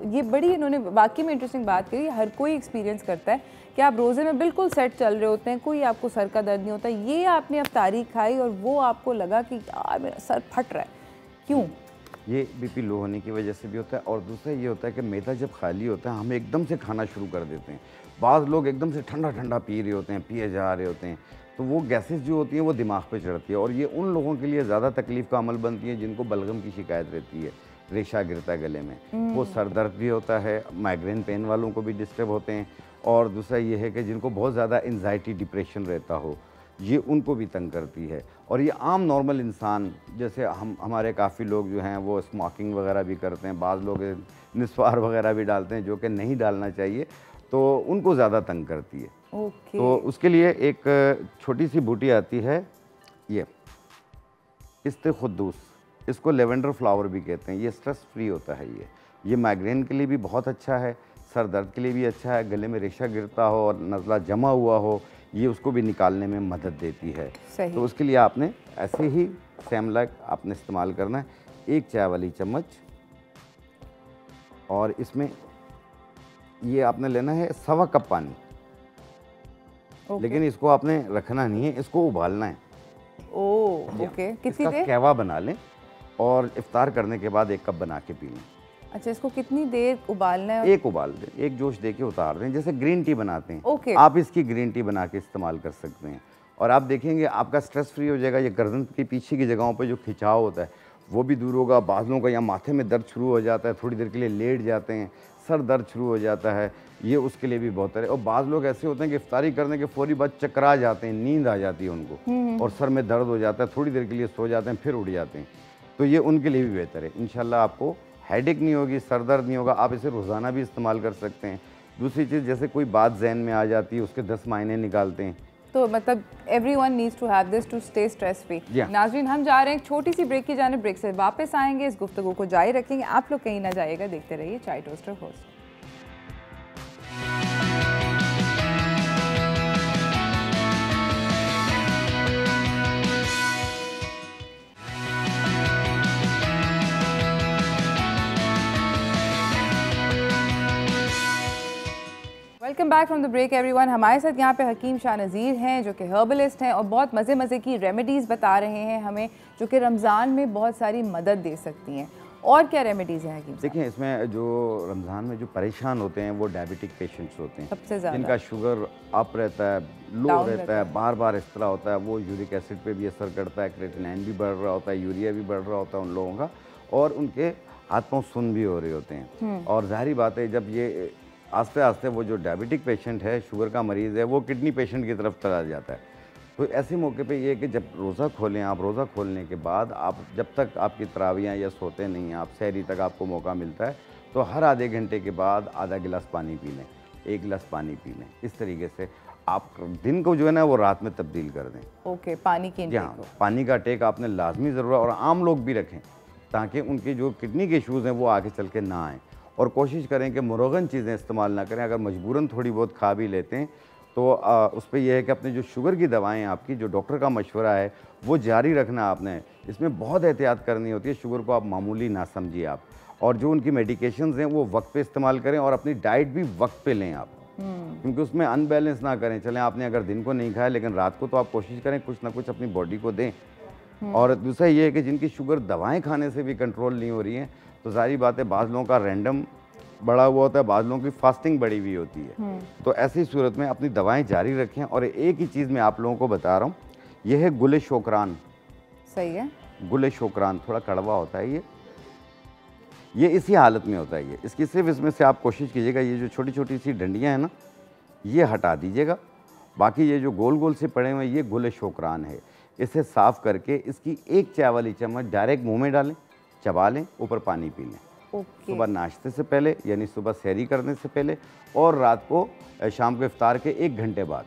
ये बड़ी इन्होंने वाकई में इंटरेस्टिंग बात करी। हर कोई एक्सपीरियंस करता है कि आप रोज़े में बिल्कुल सेट चल रहे होते हैं, कोई आपको सर का दर्द नहीं होता, ये आपने अब तारीख खाई और वो आपको लगा कि यार मेरा सर फट रहा है। क्यों?
ये बीपी लो होने की वजह से भी होता है और दूसरा ये होता है कि मैदा जब खाली होता है हम एकदम से खाना शुरू कर देते हैं। बाज़ लोग एकदम से ठंडा ठंडा पी रहे होते हैं, पिए जा रहे होते हैं, तो वो गैसेस जो होती हैं वो दिमाग पे चढ़ती है और ये उन लोगों के लिए ज़्यादा तकलीफ़ का अमल बनती है जिनको बलगम की शिकायत रहती है, रेशा गिरता है गले में, वो सर दर्द भी होता है, माइग्रेन पेन वालों को भी डिस्टर्ब होते हैं और दूसरा ये है कि जिनको बहुत ज़्यादा एंजाइटी डिप्रेशन रहता हो, ये उनको भी तंग करती है। और ये आम नॉर्मल इंसान, जैसे हमारे काफ़ी लोग जो हैं वो स्मोकिंग वगैरह भी करते हैं, बाज़ लोग निस्वार वगैरह भी डालते हैं जो कि नहीं डालना चाहिए, तो उनको ज़्यादा तंग करती है। तो उसके लिए एक छोटी सी बूटी आती है, ये इस्ते खुद्दूस, इसको लेवेंडर फ्लावर भी कहते हैं। ये स्ट्रेस फ्री होता है, ये माइग्रेन के लिए भी बहुत अच्छा है, सर दर्द के लिए भी अच्छा है, गले में रेशा गिरता हो और नज़ला जमा हुआ हो, ये उसको भी निकालने में मदद देती है। तो उसके लिए आपने ऐसे ही सेम लाइक आपने इस्तेमाल करना है, 1 चाय वाली चम्मच और इसमें ये आपने लेना है 1.25 कप पानी। लेकिन इसको आपने रखना नहीं है, इसको उबालना है।
ओके, कितनी देर?
कहवा बना लें और इफ्तार करने के बाद 1 कप बना के पी लें।
अच्छा, इसको कितनी देर उबालना है?
एक उबाल दें, एक जोश दे के उतार दें, जैसे ग्रीन टी बनाते हैं। आप इसकी ग्रीन टी बना के इस्तेमाल कर सकते हैं और आप देखेंगे आपका स्ट्रेस फ्री हो जाएगा। ये गर्दन के पीछे की जगहों पर जो खिंचाव होता है वो भी दूर होगा। बाजलों का या माथे में दर्द शुरू हो जाता है, थोड़ी देर के लिए लेट जाते हैं, सर दर्द शुरू हो जाता है, ये उसके लिए भी बहुत है। और बाज़ लोग ऐसे होते हैं कि इफ्तारी करने के फौरी बाद चकरा जाते हैं, नींद आ जाती है उनको और सर में दर्द हो जाता है, थोड़ी देर के लिए सो जाते हैं, फिर उठ जाते हैं, तो ये उनके लिए भी बेहतर है। इंशाल्लाह आपको हेडेक नहीं होगी, सर दर्द नहीं होगा। आप इसे रोज़ाना भी इस्तेमाल कर सकते हैं। दूसरी चीज़, जैसे कोई बात जहन में आ जाती है, उसके 10 मायने निकालते हैं,
तो मतलब everyone needs to have this to stay stress free. नाज़रीन, हम जा रहे हैं छोटी सी ब्रेक की जानिब, ब्रेक से वापस आएंगे, इस गुफ्तगू को जारी रखेंगे। आप लोग कहीं ना जाइएगा, देखते रहिए chai toaster host. Welcome back from the break everyone. हमारे साथ यहाँ पे हकीम शाह नज़ीर हैं जो कि हर्बलिस्ट हैं और बहुत मज़े की रेमेडीज़ बता रहे हैं हमें, जो कि रमज़ान में बहुत सारी मदद दे सकती हैं। और क्या रेमेडीज़ हैं हकीम?
देखिए, इसमें जो रमज़ान में जो परेशान होते हैं वो डायबिटिक पेशेंट्स होते हैं,
सबसे ज़्यादा
जिनका शुगर अप रहता है, लो रहता है, बार बार इस तरह होता है, वो यूरिक एसिड पे भी असर करता है, क्रेटिनाइन भी बढ़ रहा होता है, यूरिया भी बढ़ रहा होता है उन लोगों का, और उनके हाथ पाँव सुन्न भी हो रहे होते हैं। और जाहिर बात है, जब ये आस्ते आस्ते वो जो डायबिटिक पेशेंट है, शुगर का मरीज़ है, वो किडनी पेशेंट की तरफ चला जाता है। तो ऐसे मौके पे ये है कि जब रोज़ा खोलें आप, रोज़ा खोलने के बाद आप जब तक आपकी तरावियाँ या सोते नहीं हैं, आप सहरी तक आपको मौका मिलता है, तो हर आधे घंटे के बाद आधा गिलास पानी पी लें, 1 गिलास पानी पी लें। इस तरीके से आप दिन को जो है ना वो रात में तब्दील कर दें।
ओके, पानी की
हाँ, पानी का टेक आपने लाजमी ज़रूर, और आम लोग भी रखें ताकि उनके जो किडनी के इशूज़ हैं वो आगे चल के ना आएँ। और कोशिश करें कि मुरगन चीज़ें इस्तेमाल ना करें। अगर मजबूरन थोड़ी बहुत खा भी लेते हैं तो उस पर यह है कि अपने जो शुगर की दवाएं आपकी, जो डॉक्टर का मशवरा है वो जारी रखना आपने। इसमें बहुत एहतियात करनी होती है, शुगर को आप मामूली ना समझिए आप, और जो उनकी मेडिकेशंस हैं वो वक्त पे इस्तेमाल करें और अपनी डाइट भी वक्त पे लें आप, क्योंकि उसमें अनबैलेंस ना करें। चलें, आपने अगर दिन को नहीं खाया लेकिन रात को तो आप कोशिश करें कुछ ना कुछ अपनी बॉडी को दें। और दूसरा ये है कि जिनकी शुगर दवाएँ खाने से भी कंट्रोल नहीं हो रही हैं, तो सारी बात है, बाज़ लोगों का रैंडम बढ़ा हुआ होता है, बाद लोगों की फास्टिंग बढ़ी हुई होती है। तो ऐसी सूरत में अपनी दवाएं जारी रखें। और एक ही चीज़ मैं आप लोगों को बता रहा हूँ, यह है गुले शोकरान।
सही है।
गुले शोकरान थोड़ा कड़वा होता है, ये इसी हालत में होता है। ये इसकी सिर्फ इसमें से आप कोशिश कीजिएगा, ये जो छोटी छोटी सी डंडियाँ हैं ना, ये हटा दीजिएगा। बाकी ये जो गोल गोल से पड़े हुए हैं, ये गुले शोकरान है। इसे साफ़ करके इसकी 1 चाय वाली चम्मच डायरेक्ट मुंह में डालें, चबा लें, ऊपर पानी पी लें। सुबह नाश्ते से पहले, यानी सुबह सैरी करने से पहले, और रात को शाम को इफ्तार के 1 घंटे बाद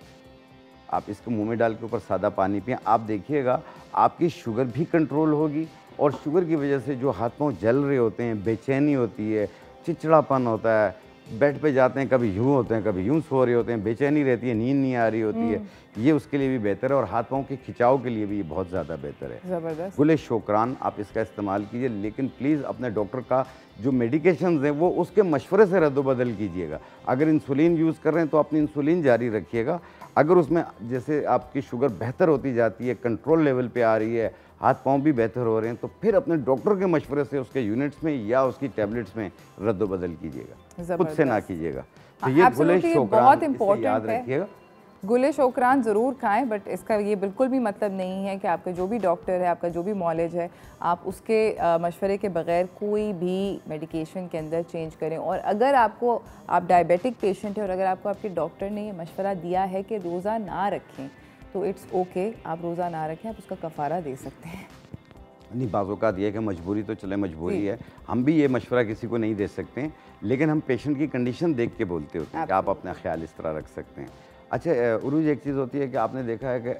आप इसको मुंह में डाल के ऊपर सादा पानी पिएं। आप देखिएगा आपकी शुगर भी कंट्रोल होगी, और शुगर की वजह से जो हाथ पांव जल रहे होते हैं, बेचैनी होती है, चिड़चिड़ापन होता है, बेड पे जाते हैं कभी यूँ होते हैं कभी यूँ सो रहे होते हैं, बेचैनी रहती है, नींद नहीं आ रही होती है, ये उसके लिए भी बेहतर है। और हाथ पाँव के खिंचाव के लिए भी ये बहुत ज़्यादा बेहतर है।
ज़बरदस्त।
गुले शोकरान आप इसका इस्तेमाल कीजिए, लेकिन प्लीज़ अपने डॉक्टर का जो मेडिकेशंस हैं वो उसके मशवरे से रद्द-बदल कीजिएगा। अगर इंसुलिन यूज़ कर रहे हैं तो अपनी इंसुलिन जारी रखिएगा। अगर उसमें जैसे आपकी शुगर बेहतर होती जाती है, कंट्रोल लेवल पे आ रही है, हाथ पाँव भी बेहतर हो रहे हैं, तो फिर अपने डॉक्टर के मशवरे से उसके यूनिट्स में या उसकी टैबलेट्स में रद्द-बदल कीजिएगा, खुद से ना कीजिएगा। तो ये गुले शोकरान याद रखिएगा।
गुले शोकरान ज़रूर खाएं, बट इसका ये बिल्कुल भी मतलब नहीं है कि आपका जो भी डॉक्टर है, आपका जो भी नॉलेज है, आप उसके मशवरे के बगैर कोई भी मेडिकेशन के अंदर चेंज करें। और अगर आप डायबिटिक पेशेंट हैं और अगर आपको आपके डॉक्टर ने ये मशवरा दिया है कि रोज़ा ना रखें, तो इट्स ओके, आप रोज़ा ना रखें, आप उसका कफ़ारा दे सकते हैं।
नहीं, बाज़-औक़ात ये है कि मजबूरी तो चले मजबूरी है, हम भी ये मशवरा किसी को नहीं दे सकते हैं, लेकिन हम पेशेंट की कंडीशन देख के बोलते होते हैं कि आप अपना ख्याल इस तरह रख सकते हैं। अच्छा उरूज, एक चीज़ होती है कि आपने देखा है कि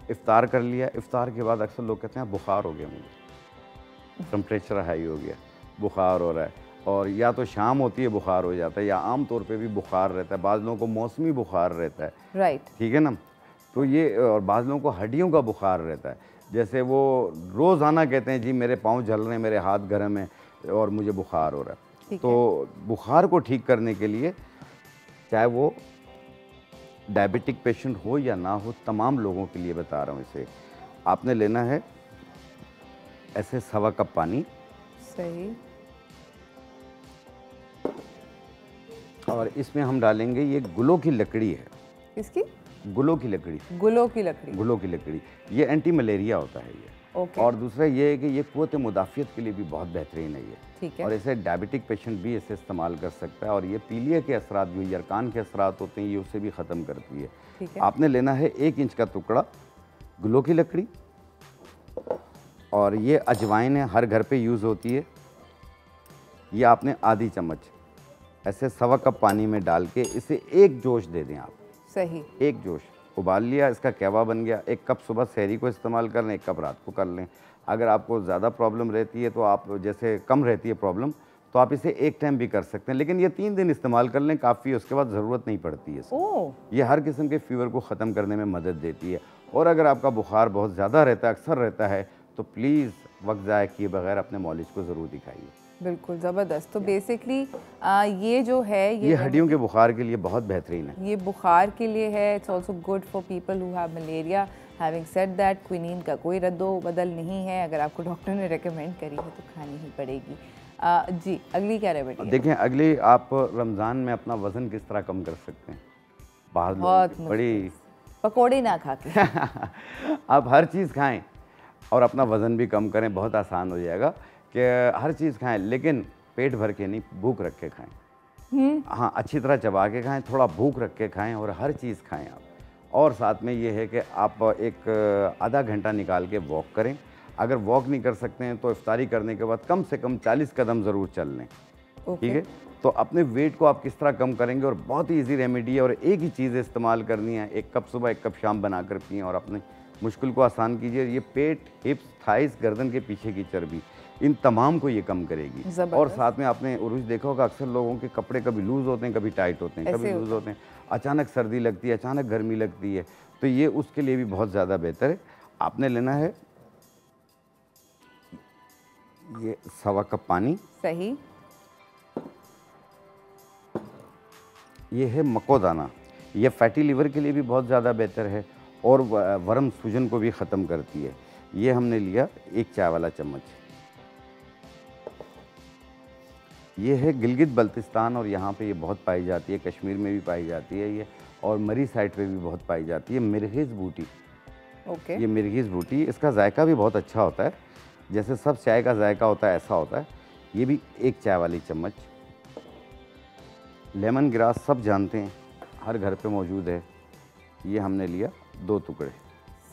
इफ़्तार कर लिया, इफ़्तार के बाद अक्सर लोग कहते हैं बुखार हो गया मुझे, टेम्परेचर हाई हो गया, बुखार हो रहा है, और या तो शाम होती है बुखार हो जाता है, या आम तौर पे भी बुखार रहता है, बाज़ लोगों को मौसमी बुखार रहता है,
राइट,
ठीक है ना। तो ये, और बाज़ लोगों को हड्डियों का बुखार रहता है, जैसे वो रोज़ाना कहते हैं जी मेरे पाँव जल रहे हैं, मेरे हाथ गर्म हैं और मुझे बुखार हो रहा है। तो बुखार को ठीक करने के लिए, चाहे वो डायबिटिक पेशेंट हो या ना हो, तमाम लोगों के लिए बता रहा हूँ इसे, आपने लेना है ऐसे 1.25 कप पानी,
सही,
और इसमें हम डालेंगे, ये गुलों की लकड़ी है।
इसकी
गुलों की लकड़ी,
गुलों की लकड़ी,
गुलों की लकड़ी, ये एंटी मलेरिया होता है ये। और दूसरा ये है कि ये क़ुव्वत मुदाफ़ियत के लिए भी बहुत बेहतरीन है ये,
ठीक है।
और इसे डायबिटिक पेशेंट भी इसे इस्तेमाल कर सकता है, और ये पीलिया के असरात, जो यरकान के असरात होते हैं, ये उसे भी ख़त्म करती है।
ठीक है।
आपने लेना है 1 इंच का टुकड़ा गुलों की लकड़ी, और ये अजवाइन है, हर घर पे यूज़ होती है। ये आपने आधी चम्मच ऐसे 1.25 कप पानी में डाल के इसे 1 जोश दे दें आप।
सही,
1 जोश उबाल लिया, इसका कहवा बन गया। 1 कप सुबह सहरी को इस्तेमाल कर लें, 1 कप रात को कर लें। अगर आपको ज़्यादा प्रॉब्लम रहती है तो आप, जैसे कम रहती है प्रॉब्लम, तो आप इसे 1 टाइम भी कर सकते हैं, लेकिन ये 3 दिन इस्तेमाल कर लें, काफ़ी है, उसके बाद ज़रूरत नहीं पड़ती है। ये हर किस्म के फ़ीवर को ख़त्म करने में मदद देती है। और अगर आपका बुखार बहुत ज़्यादा रहता है, अक्सर रहता है, तो प्लीज़ वक्त ज़ाया किए बगैर अपने मॉलिज को ज़रूर दिखाइए।
बिल्कुल ज़बरदस्त। तो बेसिकली ये जो है, ये
हड्डियों के बुखार के लिए बहुत बेहतरीन है।
ये बुखार के लिए है। It's also good for people who have malaria. Having said that, quinine का कोई रद्दो बदल नहीं है, अगर आपको डॉक्टर ने रेकमेंड करी है तो खानी ही पड़ेगी। जी, अगली क्या रेमेडी है?
देखें, अगली, आप रमज़ान में अपना वज़न किस तरह कम कर सकते हैं। बहुत बड़ी
पकौड़े ना खा के
आप हर चीज़ खाएं और अपना वज़न भी कम करें, बहुत आसान हो जाएगा कि हर चीज़ खाएं, लेकिन पेट भर के नहीं, भूख रख के खाएं। हाँ, अच्छी तरह चबा के खाएं, थोड़ा भूख रख के खाएं, और हर चीज़ खाएं आप। और साथ में ये है कि आप एक आधा घंटा निकाल के वॉक करें। अगर वॉक नहीं कर सकते हैं तो इफ्तारी करने के बाद कम से कम 40 कदम ज़रूर चल लें, ठीक है। तो अपने वेट को आप किस तरह कम करेंगे, और बहुत ही ईजी रेमेडी है, और एक ही चीज़ इस्तेमाल करनी है, 1 कप सुबह 1 कप शाम बना कर पिएँ, और अपने मुश्किल को आसान कीजिए। ये पेट, हिप्स, थाइस, गर्दन के पीछे की चर्बी, इन तमाम को ये कम करेगी। और साथ में आपने उरूज देखा होगा, अक्सर लोगों के कपड़े कभी लूज़ होते हैं, कभी टाइट होते हैं, कभी लूज़ होते हैं, अचानक सर्दी लगती है, अचानक गर्मी लगती है, तो ये उसके लिए भी बहुत ज़्यादा बेहतर है। आपने लेना है ये 1.25 कप पानी,
सही,
ये है मकोदाना, ये फैटी लीवर के लिए भी बहुत ज़्यादा बेहतर है, और वर्म सूजन को भी ख़त्म करती है। ये हमने लिया 1 चाय वाला चम्मच। ये है गिलगित बल्तिस्तान और यहाँ पे ये बहुत पाई जाती है, कश्मीर में भी पाई जाती है ये, और मरी साइड पे भी बहुत पाई जाती है। मिर्गिज़ बूटी,
ओके।
ये मिर्गिज़ बूटी, इसका जायका भी बहुत अच्छा होता है, जैसे सब चाय का जायका होता है ऐसा होता है। ये भी 1 चाय वाली चम्मच। लेमन ग्रास सब जानते हैं, हर घर पे मौजूद है। ये हमने लिया 2 टुकड़े,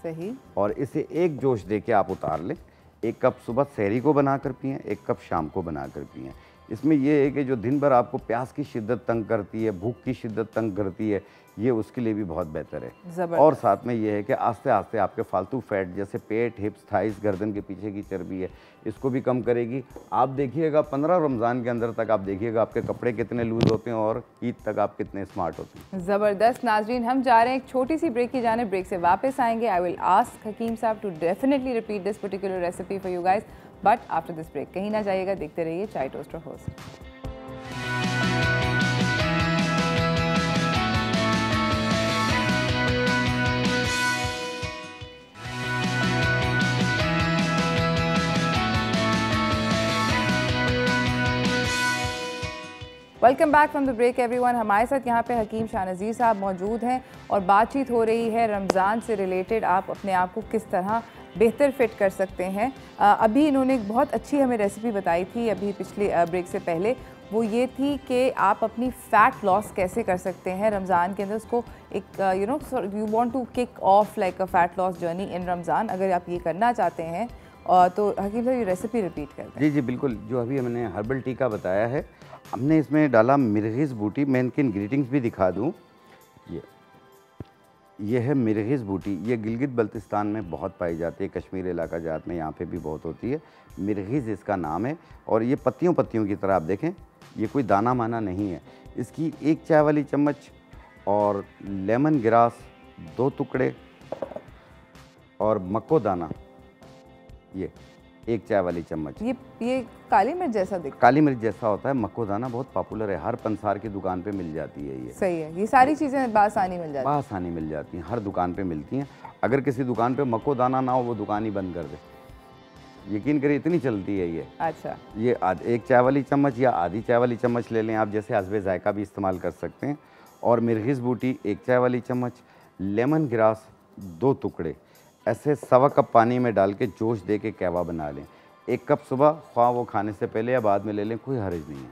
सही।
और इसे एक जोश दे के आप उतार लें। 1 कप सुबह सहरी को बनाकर पिएं, 1 कप शाम को बनाकर पिएं। इसमें यह है कि जो दिन भर आपको प्यास की शिद्दत तंग करती है, भूख की शिद्दत तंग करती है, ये उसके लिए भी बहुत बेहतर है। और साथ में ये है कि आस्ते आस्ते आपके फालतू फैट जैसे पेट, हिप्स, थाइस, गर्दन के पीछे की चर्बी है, इसको भी कम करेगी। आप देखिएगा 15 रमज़ान के अंदर तक आप देखिएगा आपके कपड़े कितने लूज़ होते हैं और ईद तक आप कितने स्मार्ट होते हैं।
ज़बरदस्त। नाजरीन, हम जा रहे हैं एक छोटी सी ब्रेक की जाने, ब्रेक से वापस आएंगे। I will ask Hakeem sahab to definitely repeat this particular recipe for you guys, but after this break. कहीं ना जाइएगा, देखते रहिए chai toaster host. Welcome back from the break everyone. हमारे साथ यहाँ पे हकीम शाहनज़ीर साहब मौजूद हैं और बातचीत हो रही है रमज़ान से रिलेटेड, आप अपने आप को किस तरह बेहतर फिट कर सकते हैं। अभी इन्होंने एक बहुत अच्छी हमें रेसिपी बताई थी अभी पिछले ब्रेक से पहले, वो ये थी कि आप अपनी फ़ैट लॉस कैसे कर सकते हैं रमज़ान के अंदर। उसको एक you want to kick off like a fat loss journey in Ramzan. अगर आप ये करना चाहते हैं तो हकीम साहब ये रेसिपी रिपीट कर दें।
जी जी बिल्कुल। जो अभी हमने हर्बल टी का बताया है, हमने इसमें डाला मिर्गिज़ बूटी। मैं इनकी इंग्रेडिएंट्स भी दिखा दूं। ये है मिर्गिज़ बूटी, ये गिलगित बल्तिस्तान में बहुत पाई जाती है, कश्मीर इलाका जात में यहाँ पे भी बहुत होती है। मिर्गिज़ इसका नाम है, और ये पत्तियों पत्तियों की तरह आप देखें, ये कोई दाना माना नहीं है। इसकी 1 चाय वाली चम्मच, और लेमन ग्रास 2 टुकड़े, और मक्को दाना ये 1 चाय वाली चम्मच।
ये काली मिर्च जैसा दिखता है।
काली मिर्च जैसा होता है। मक्को दाना बहुत पॉपुलर है, हर पंसार की दुकान पे मिल जाती है ये।
सही है, ये सारी चीज़ें बासानी मिल जाती हैं।
बासानी मिल जाती हैं, हर दुकान पे मिलती हैं। अगर किसी दुकान पे मक्को दाना ना हो, वो दुकान ही बंद कर दे, यकीन करिए इतनी चलती है ये।
अच्छा,
ये 1 चाय वाली चम्मच या आधी चाय वाली चम्मच ले लें आप, जैसे हस्बे जायका भी इस्तेमाल कर सकते हैं। और मिर्गिज़ बूटी 1 चाय वाली चम्मच, लेमन ग्रास 2 टुकड़े, ऐसे 1.25 कप पानी में डाल के जोश दे के कहवा बना लें। 1 कप सुबह, ख्वाह वो खाने से पहले या बाद में ले लें, कोई हर्ज नहीं है।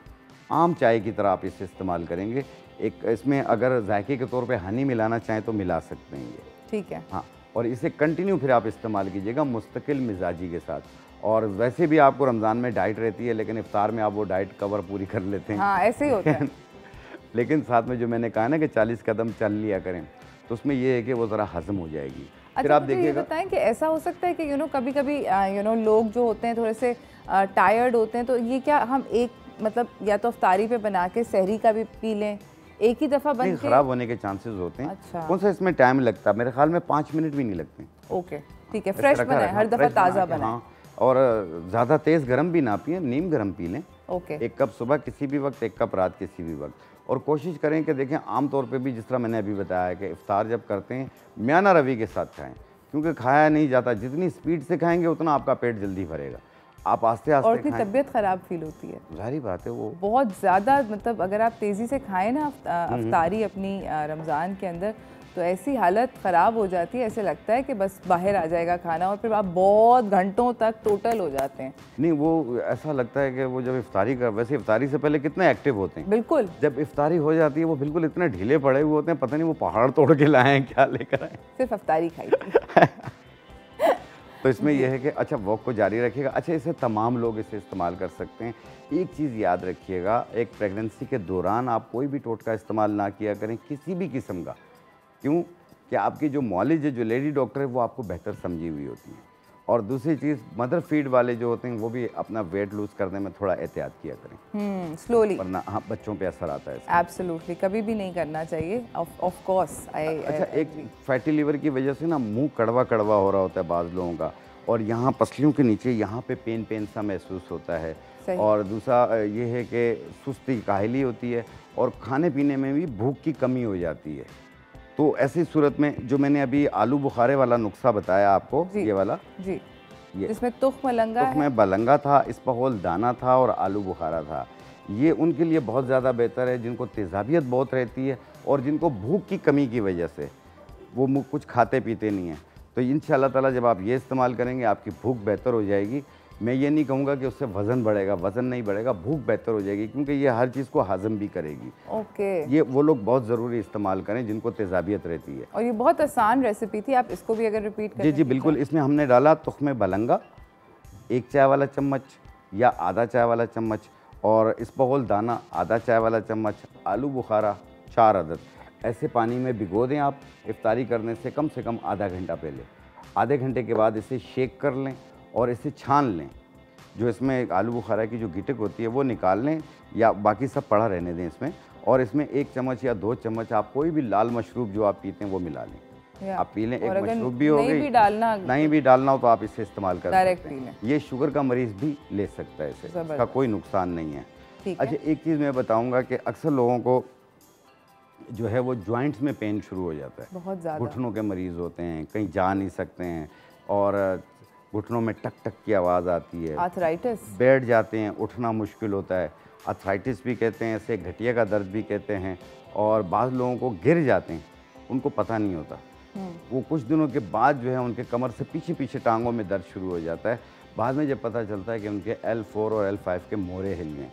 आम चाय की तरह आप इसे इस्तेमाल करेंगे। एक इसमें अगर जायके के तौर पे हनी मिलाना चाहें तो मिला सकते हैं ये,
ठीक है।
हाँ, और इसे कंटिन्यू फिर आप इस्तेमाल कीजिएगा मुस्तकिल मिजाजी के साथ। और वैसे भी आपको रमज़ान में डाइट रहती है, लेकिन इफ्तार में आप वो डाइट कवर पूरी कर लेते हैं।
हाँ, ऐसे ही होता है।
लेकिन साथ में जो मैंने कहा ना कि 40 कदम चल लिया करें, तो उसमें ये है कि वो ज़रा हज़म हो जाएगी। फिर आप देखिएगा,
बताएं कि ऐसा हो सकता है कि कभी कभी लोग जो होते हैं थोड़े से टायर्ड होते हैं, तो ये क्या हम एक मतलब या तो अफ्तारी पे बना के सहरी का भी पी लें, एक ही दफ़ा बन के?
ख़राब होने के चांसेस होते हैं।
अच्छा,
कौन सा इसमें टाइम लगता है? मेरे ख्याल में 5 मिनट भी नहीं लगते।
ओके, ठीक है। फ्रेश बनाए, हर दफ़ा ताज़ा बनाए।
हाँ, और ज़्यादा तेज़ गर्म भी ना पिए, नीम गर्म पी लें।
ओके,
1 कप सुबह किसी भी वक्त, 1 कप रात किसी भी वक्त। और कोशिश करें कि देखें, आम तौर पे भी जिस तरह मैंने अभी बताया है कि इफ्तार जब करते हैं म्याना रवि के साथ खाएं, क्योंकि खाया नहीं जाता। जितनी स्पीड से खाएंगे उतना आपका पेट जल्दी भरेगा। आप आस्ते आस्ते
और फिर तबीयत ख़राब फील होती है।
जाहिर बात है, वो
बहुत ज़्यादा मतलब अगर आप तेज़ी से खाएं ना अफ्तारी अपनी रमज़ान के अंदर, तो ऐसी हालत ख़राब हो जाती है, ऐसे लगता है कि बस बाहर आ जाएगा खाना, और फिर आप बहुत घंटों तक टोटल हो जाते हैं।
नहीं, वो ऐसा लगता है कि वो जब इफ्तारी कर, वैसे इफ्तारी से पहले कितने एक्टिव होते हैं।
बिल्कुल,
जब इफ्तारी हो जाती है वो बिल्कुल इतने ढीले पड़े हुए होते हैं, पता नहीं वो पहाड़ तोड़ के लाए हैं क्या लेकर आए।
सिर्फ अफ्तारी खाई।
तो इसमें यह है कि अच्छा, वॉक को जारी रखिएगा। अच्छा, इसे तमाम लोग इसे इस्तेमाल कर सकते हैं। एक चीज़ याद रखिएगा, एक प्रेगनेंसी के दौरान आप कोई भी टोटका इस्तेमाल ना किया करें, किसी भी किस्म का। क्यों कि आपकी जो मौलिज है, जो लेडी डॉक्टर है, वो आपको बेहतर समझी हुई होती है। और दूसरी चीज़, मदर फीड वाले जो होते हैं वो भी अपना वेट लूज़ करने में थोड़ा एहतियात किया करें,
स्लोली,
वरना हाँ बच्चों पे असर आता है।
एब्सोल्युटली, कभी भी नहीं करना चाहिए, ऑफ कोर्स।
अच्छा, एक फैटी लीवर की वजह से ना मुंह कड़वा कड़वा हो रहा होता है बाज़ लोगों का, और यहाँ पसलियों के नीचे यहाँ पे पेन सा महसूस होता है। और दूसरा ये है कि सुस्ती, काहली होती है, और खाने पीने में भी भूख की कमी हो जाती है। तो ऐसी सूरत में जो मैंने अभी आलू बुखारे वाला नुस्खा बताया आपको, ये वाला
जी,
ये
जिसमें तुख मलंगा
में बलंगा था, इस्पहोल दाना था और आलू बुखारा था, ये उनके लिए बहुत ज़्यादा बेहतर है, जिनको तेज़ाबियत बहुत रहती है और जिनको भूख की कमी की वजह से वो कुछ खाते पीते नहीं हैं। तो इंशाअल्लाह ताला जब आप ये इस्तेमाल करेंगे आपकी भूख बेहतर हो जाएगी। मैं ये नहीं कहूँगा कि उससे वज़न बढ़ेगा, वज़न नहीं बढ़ेगा, भूख बेहतर हो जाएगी, क्योंकि ये हर चीज़ को हज़म भी करेगी।
ओके।
ये वो लोग बहुत ज़रूरी इस्तेमाल करें जिनको तेज़ाबियत रहती है।
और ये बहुत आसान रेसिपी थी, आप इसको भी अगर रिपीट करें।
जी जी बिल्कुल। इसमें हमने डाला तुख्मे बलंगा 1 चाय वाला चम्मच या आधा चाय वाला चम्मच, और इसबगोल दाना आधा चाय वाला चम्मच, आलू बुखारा 4 अदद। ऐसे पानी में भिगो दें आप इफ्तारी करने से कम आधा घंटा पहले। आधे घंटे के बाद इसे शेक कर लें और इसे छान लें। जो इसमें आलू बुखारा की जो गिटक होती है वो निकाल लें, या बाकी सब पड़ा रहने दें इसमें, और इसमें 1 चम्मच या 2 चम्मच आप कोई भी लाल मशरूब जो आप पीते हैं वो मिला लें। आप पी लें। एक मशरूब भी हो गई, नहीं भी डालना हो तो आप इसे इस्तेमाल कर सकते हैं। ये शुगर का मरीज़ भी ले सकता है, इसे इसका कोई नुकसान नहीं है। अच्छा, एक चीज़ मैं बताऊँगा कि अक्सर लोगों को जो है वो जॉइंट्स में पेन शुरू हो जाता है,
बहुत ज़्यादा। घुटनों
के मरीज़ होते हैं, कहीं जा नहीं सकते हैं और घुटनों में टक टक की आवाज़ आती है,
आर्थराइटिस, बैठ
जाते हैं, उठना मुश्किल होता है। आर्थराइटिस भी कहते हैं इसे, घटिया का दर्द भी कहते हैं। और बाज़ लोगों को गिर जाते हैं, उनको पता नहीं होता, वो कुछ दिनों के बाद जो है उनके कमर से पीछे टांगों में दर्द शुरू हो जाता है। बाद में जब पता चलता है कि उनके L4 और L5 के मोरे हिल गए,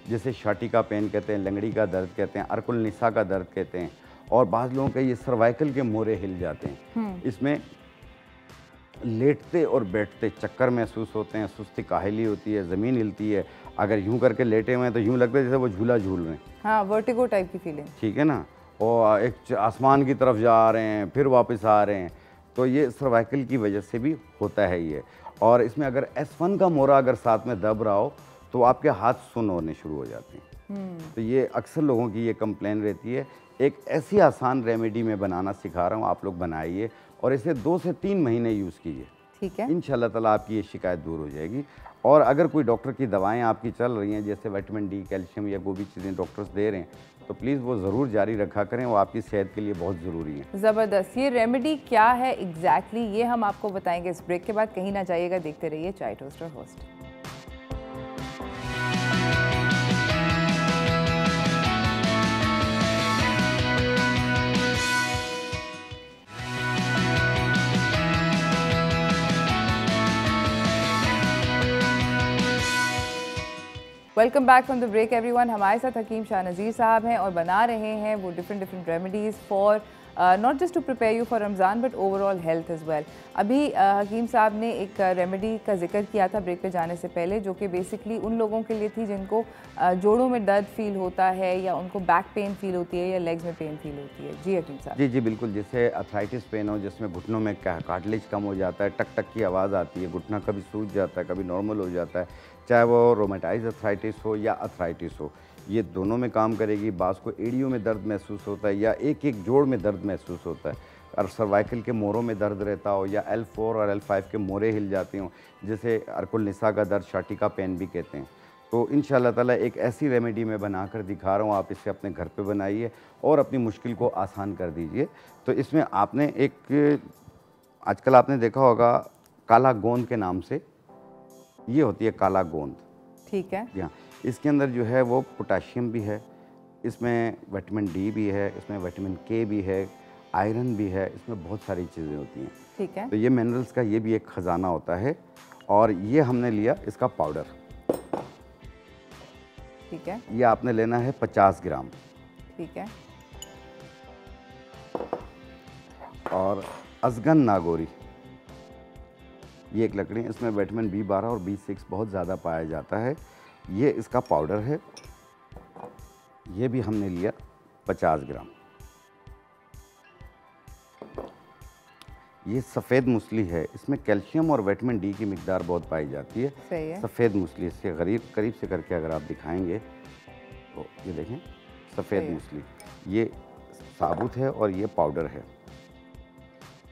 जिसे शाटी का पेन कहते हैं, लंगड़ी का दर्द कहते हैं, अर्कुल निसा का दर्द कहते हैं। और बाज़ लोगों के ये सर्वाइकल के मोरे हिल जाते हैं। इसमें लेटते और बैठते चक्कर महसूस होते हैं, सुस्ती काहिली होती है, ज़मीन हिलती है। अगर यूं करके लेटे हुए हैं तो यूं लगता है जैसे वो झूला झूल रहे हैं।
हाँ, वर्टिगो टाइप की फीलिंग, ठीक
है ना। और एक आसमान की तरफ जा रहे हैं फिर वापस आ रहे हैं, तो ये सर्वाइकल की वजह से भी होता है ये। और इसमें अगर S1 का मोरा अगर साथ में दब रहा हो तो आपके हाथ सुन्न होने शुरू हो जाते हैं। तो ये अक्सर लोगों की ये कंप्लेन रहती है। एक ऐसी आसान रेमेडी मैं बनाना सिखा रहा हूँ, आप लोग बनाइए और इसे 2 से 3 महीने यूज़ कीजिए,
ठीक है।
इंशाल्लाह ताला आपकी ये शिकायत दूर हो जाएगी। और अगर कोई डॉक्टर की दवाएं आपकी चल रही हैं, जैसे विटामिन डी, कैल्शियम या वो भी चीज़ें डॉक्टर्स दे रहे हैं, तो प्लीज़ वो ज़रूर जारी रखा करें, वो आपकी सेहत के लिए बहुत ज़रूरी है।
ज़बरदस्त। ये रेमेडी क्या है एग्जैक्टली, ये हम आपको बताएंगे इस ब्रेक के बाद। कहीं ना जाइएगा, देखते रहिए chai toaster host. Welcome back from the break everyone. हमारे साथ हकीम शाह नज़ीर साहब हैं और बना रहे हैं वो different remedies for not just to prepare you for Ramzan but overall health as well. अभी हकीम साहब ने एक रेमेडी का जिक्र किया था ब्रेक पे जाने से पहले, जो कि बेसिकली उन लोगों के लिए थी जिनको जोड़ों में दर्द फील होता है, या उनको बैक पेन फील होती है, या लेग्स में पेन फील होती है। जी हकीम साहब।
जी जी बिल्कुल। जैसे अर्थराइटिस पेन हो, जिसमें घुटनों में कार्टिलेज कम हो जाता है, टक टक की आवाज़ आती है, घुटना कभी सूज जाता है, कभी नॉर्मल हो जाता है, चाहे वो रोमेटाइज अर्थराइटिस हो या अर्थराइटिस हो, ये दोनों में काम करेगी। बाज़ को एड़ियों में दर्द महसूस होता है या एक जोड़ में दर्द महसूस होता है, और सर्वाइकल के मोरों में दर्द रहता हो, या L4 और L5 के मोरे हिल जाते हों, जिसे अर्कुल निसा का दर्द, शाटी का पेन भी कहते हैं। तो इंशाअल्लाह ताला एक ऐसी रेमेडी मैं बनाकर दिखा रहा हूँ, आप इसे अपने घर पे बनाइए और अपनी मुश्किल को आसान कर दीजिए। तो इसमें आपने एक, आजकल आपने देखा होगा काला गोंद के नाम से, ये होती है काला गोंद,
ठीक है।
जी हाँ। इसके अंदर जो है वो पोटाशियम भी है, इसमें विटामिन डी भी है, इसमें विटामिन के भी है, आयरन भी है, इसमें बहुत सारी चीज़ें होती हैं,
ठीक है।
तो ये मिनरल्स का ये भी एक ख़जाना होता है। और ये हमने लिया इसका पाउडर,
ठीक है।
ये आपने लेना है 50 ग्राम,
ठीक है।
और अजगन नागोरी, ये एक लकड़ी, इसमें विटामिन B12 और B6 बहुत ज़्यादा पाया जाता है, ये इसका पाउडर है, ये भी हमने लिया 50 ग्राम। ये सफ़ेद मूसली है, इसमें कैल्शियम और विटामिन डी की मिकदार बहुत पाई जाती है।
सही है।
सफ़ेद मूसली, इसके करीब से करके अगर आप दिखाएंगे तो ये देखें सफ़ेद मूसली, ये साबुत है और ये पाउडर है,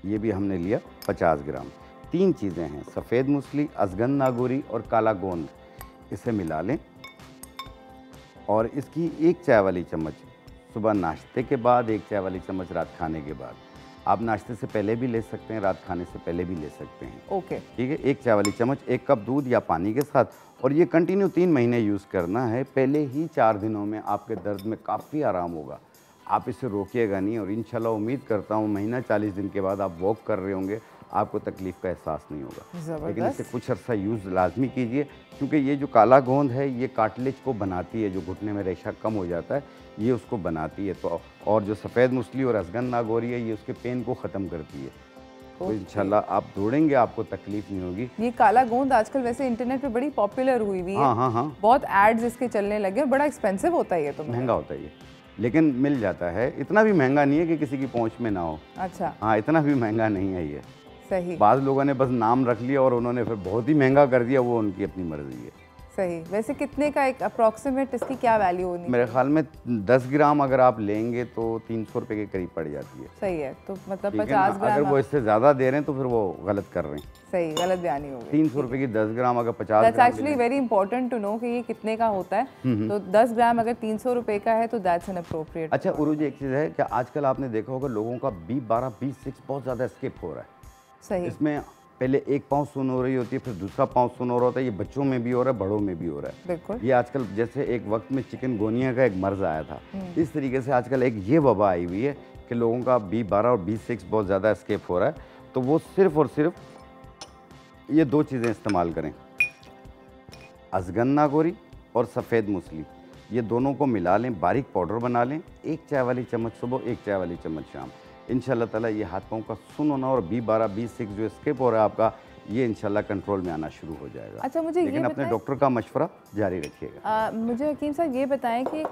ये भी हमने लिया 50 ग्राम। 3 चीज़ें हैं, सफ़ेद मूसली, अजगन नागोरी और काला गोंद, इसे मिला लें। और इसकी 1 चाय वाली चम्मच सुबह नाश्ते के बाद, 1 चाय वाली चम्मच रात खाने के बाद। आप नाश्ते से पहले भी ले सकते हैं, रात खाने से पहले भी ले सकते हैं।
ओके,
ठीक है। 1 चाय वाली चम्मच 1 कप दूध या पानी के साथ, और ये कंटिन्यू 3 महीने यूज़ करना है। पहले ही 4 दिनों में आपके दर्द में काफ़ी आराम होगा। आप इसे रोकिएगा नहीं और इंशाल्लाह उम्मीद करता हूँ महीना 40 दिन के बाद आप वॉक कर रहे होंगे, आपको तकलीफ़ का एहसास नहीं होगा। लेकिन इसे कुछ अर्सा यूज़ लाजमी कीजिए, क्योंकि ये जो काला गोंद है ये कार्टिलेज को बनाती है, जो घुटने में रेशा कम हो जाता है ये उसको बनाती है। तो और जो सफ़ेद मूसली और अजगन नागौरी है ये उसके पेन को ख़त्म करती है। तो इंशाल्लाह आप दौड़ेंगे, आपको तकलीफ नहीं होगी।
ये काला गोंद आजकल वैसे इंटरनेट पे बड़ी पॉपुलर हुई हुई है।
हाँ।
बहुत एड्स इसके चलने लगे और बड़ा एक्सपेंसिव होता है ये, तो
महंगा होता है ये, लेकिन मिल जाता है। इतना भी महंगा नहीं है कि किसी की पहुंच में ना हो।
अच्छा।
हाँ, इतना भी महंगा नहीं है ये।
सही।
बाद लोगों ने बस नाम रख लिया और उन्होंने फिर बहुत ही महंगा कर दिया, वो उनकी अपनी मर्जी है।
सही। वैसे कितने का एक अप्रॉक्सीमेट इसकी क्या वैल्यू होनी?
मेरे ख्याल में 10 ग्राम अगर आप लेंगे तो 300 रुपए के करीब पड़ जाती है।
सही है, तो मतलब 50 ग्राम।
अगर वो इससे ज़्यादा दे रहे हैं तो फिर वो गलत कर रहे हैं।
सही, गलत बयानी हो गई।
300 रुपए की 10 ग्राम अगर 50
that's actually very important to know कि ये कितने का होता है। तो 10 ग्राम अगर 300 रुपए का है तो दैट्स एन अप्रोप्रिएट।
अच्छा उरूज, एक चीज़ है कि आजकल आपने देखा होगा लोगों का B12 B6 बहुत ज़्यादा स्किप हो रहा है।
सही।
इसमें पहले एक पाँव सुन हो रही होती है, फिर दूसरा पाँव सुन हो रहा होता है। ये बच्चों में भी हो रहा है, बड़ों में भी हो रहा है।
बिल्कुल।
ये आजकल जैसे एक वक्त में चिकनगुनिया का एक मर्ज आया था, इस तरीके से आजकल एक ये वबा आई हुई है कि लोगों का B12 और B6 बहुत ज़्यादा स्केप हो रहा है। तो वो सिर्फ़ और सिर्फ ये 2 चीज़ें इस्तेमाल करें, अजगन नागौरी और सफ़ेद मूसली, ये दोनों को मिला लें, बारीक पाउडर बना लें। 1 चाय वाली चम्मच सुबह, 1 चाय वाली चम्मच शाम। इंशाल्लाह ताला ये हाथ पाँव का सुन होना और B12 B6 जो स्किप हो रहा है आपका, ये इंशाल्लाह कंट्रोल में आना शुरू हो जाएगा।
अच्छा, मुझे
लेकिन अपने डॉक्टर का मशवरा जारी रखिएगा।
मुझे हकीम साहब ये बताएं कि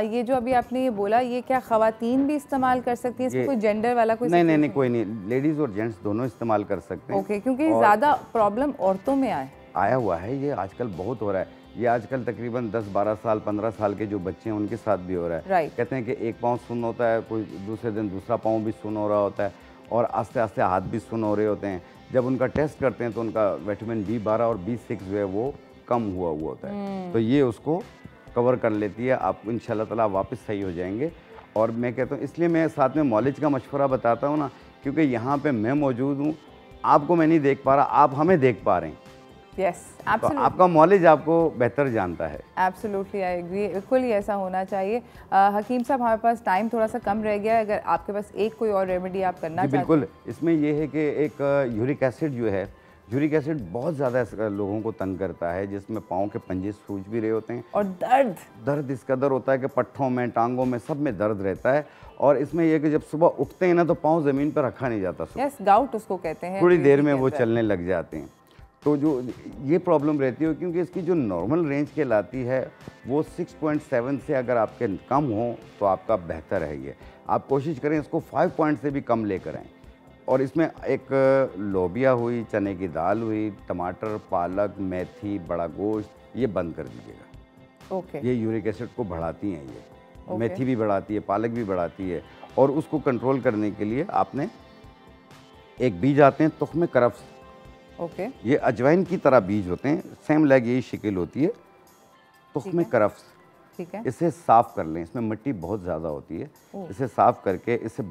ये जो अभी आपने ये बोला, ये क्या ख़वातीन भी इस्तेमाल कर सकती हैं? इसमें कोई जेंडर वाला कोई?
नहीं, कोई नहीं, लेडीज़ और जेंट्स दोनों इस्तेमाल कर सकते हैं।
ओके, क्योंकि ज़्यादा प्रॉब्लम औरतों में आया
हुआ है, ये आजकल बहुत हो रहा है। ये आजकल तकरीबन 10-12 साल 15 साल के जो बच्चे हैं उनके साथ भी हो रहा है।
राइट।
कहते हैं कि एक पाँव सुन होता है, कोई दूसरे दिन दूसरा पाँव भी सुन हो रहा होता है और आस्ते आस्ते हाथ भी सुन हो रहे होते हैं। जब उनका टेस्ट करते हैं तो उनका विटामिन B12 और B6 जो है वो कम हुआ होता है, तो ये उसको कवर कर लेती है। आप इंशाल्लाह ताला वापस सही हो जाएंगे। और मैं कहता हूँ, इसलिए मैं साथ में मौलिज का मशवरा बताता हूँ ना, क्योंकि यहाँ पे मैं मौजूद हूँ, आपको मैं नहीं देख पा रहा, आप हमें देख पा रहे हैं।
यस,
तो आपका मौलिज आपको बेहतर जानता है।
एब्सोल्युटली, आई एग्री, बिल्कुल ही ऐसा होना चाहिए। हकीम साहब, हमारे पास टाइम थोड़ा सा कम रह गया है, अगर आपके पास एक कोई और रेमेडी आप करना चाहते हैं?
बिल्कुल। इसमें यह है कि एक यूरिक एसिड जो है, यूरिक एसिड बहुत ज़्यादा लोगों को तंग करता है, जिसमें पाँव के पंजे सूज भी रहे होते हैं
और दर्द इस
कदर होता है कि पट्ठों में, टांगों में, सब में दर्द रहता है। और इसमें यह कि जब सुबह उठते हैं ना तो पाँव ज़मीन पर रखा नहीं जाता।
यस, गाउट उसको कहते हैं।
थोड़ी देर में वो चलने लग जाते हैं। तो जो ये प्रॉब्लम रहती है, क्योंकि इसकी जो नॉर्मल रेंज कहलाती है वो 6.7 से अगर आपके कम हो तो आपका बेहतर है। ये आप कोशिश करें इसको 5 पॉइंट से भी कम लेकर आएँ। और इसमें एक लोबिया हुई, चने की दाल हुई, टमाटर, पालक, मेथी, बड़ा गोश्त, ये बंद कर दीजिएगा।
ओके।
ये यूरिक एसिड को बढ़ाती हैं। ये मेथी भी बढ़ाती है, पालक भी बढ़ाती है। और उसको कंट्रोल करने के लिए आपने एक बीज आते हैं तुख्म करफ्स।
ओके।
ये अजवाइन की तरह बीज होते हैं, सेम लाइक यही शक्ल होती है, तुख्म करफ्स।
ठीक है।
इसे साफ़ कर लें, इसमें मिट्टी बहुत ज़्यादा होती है। इसे साफ़ करके इसे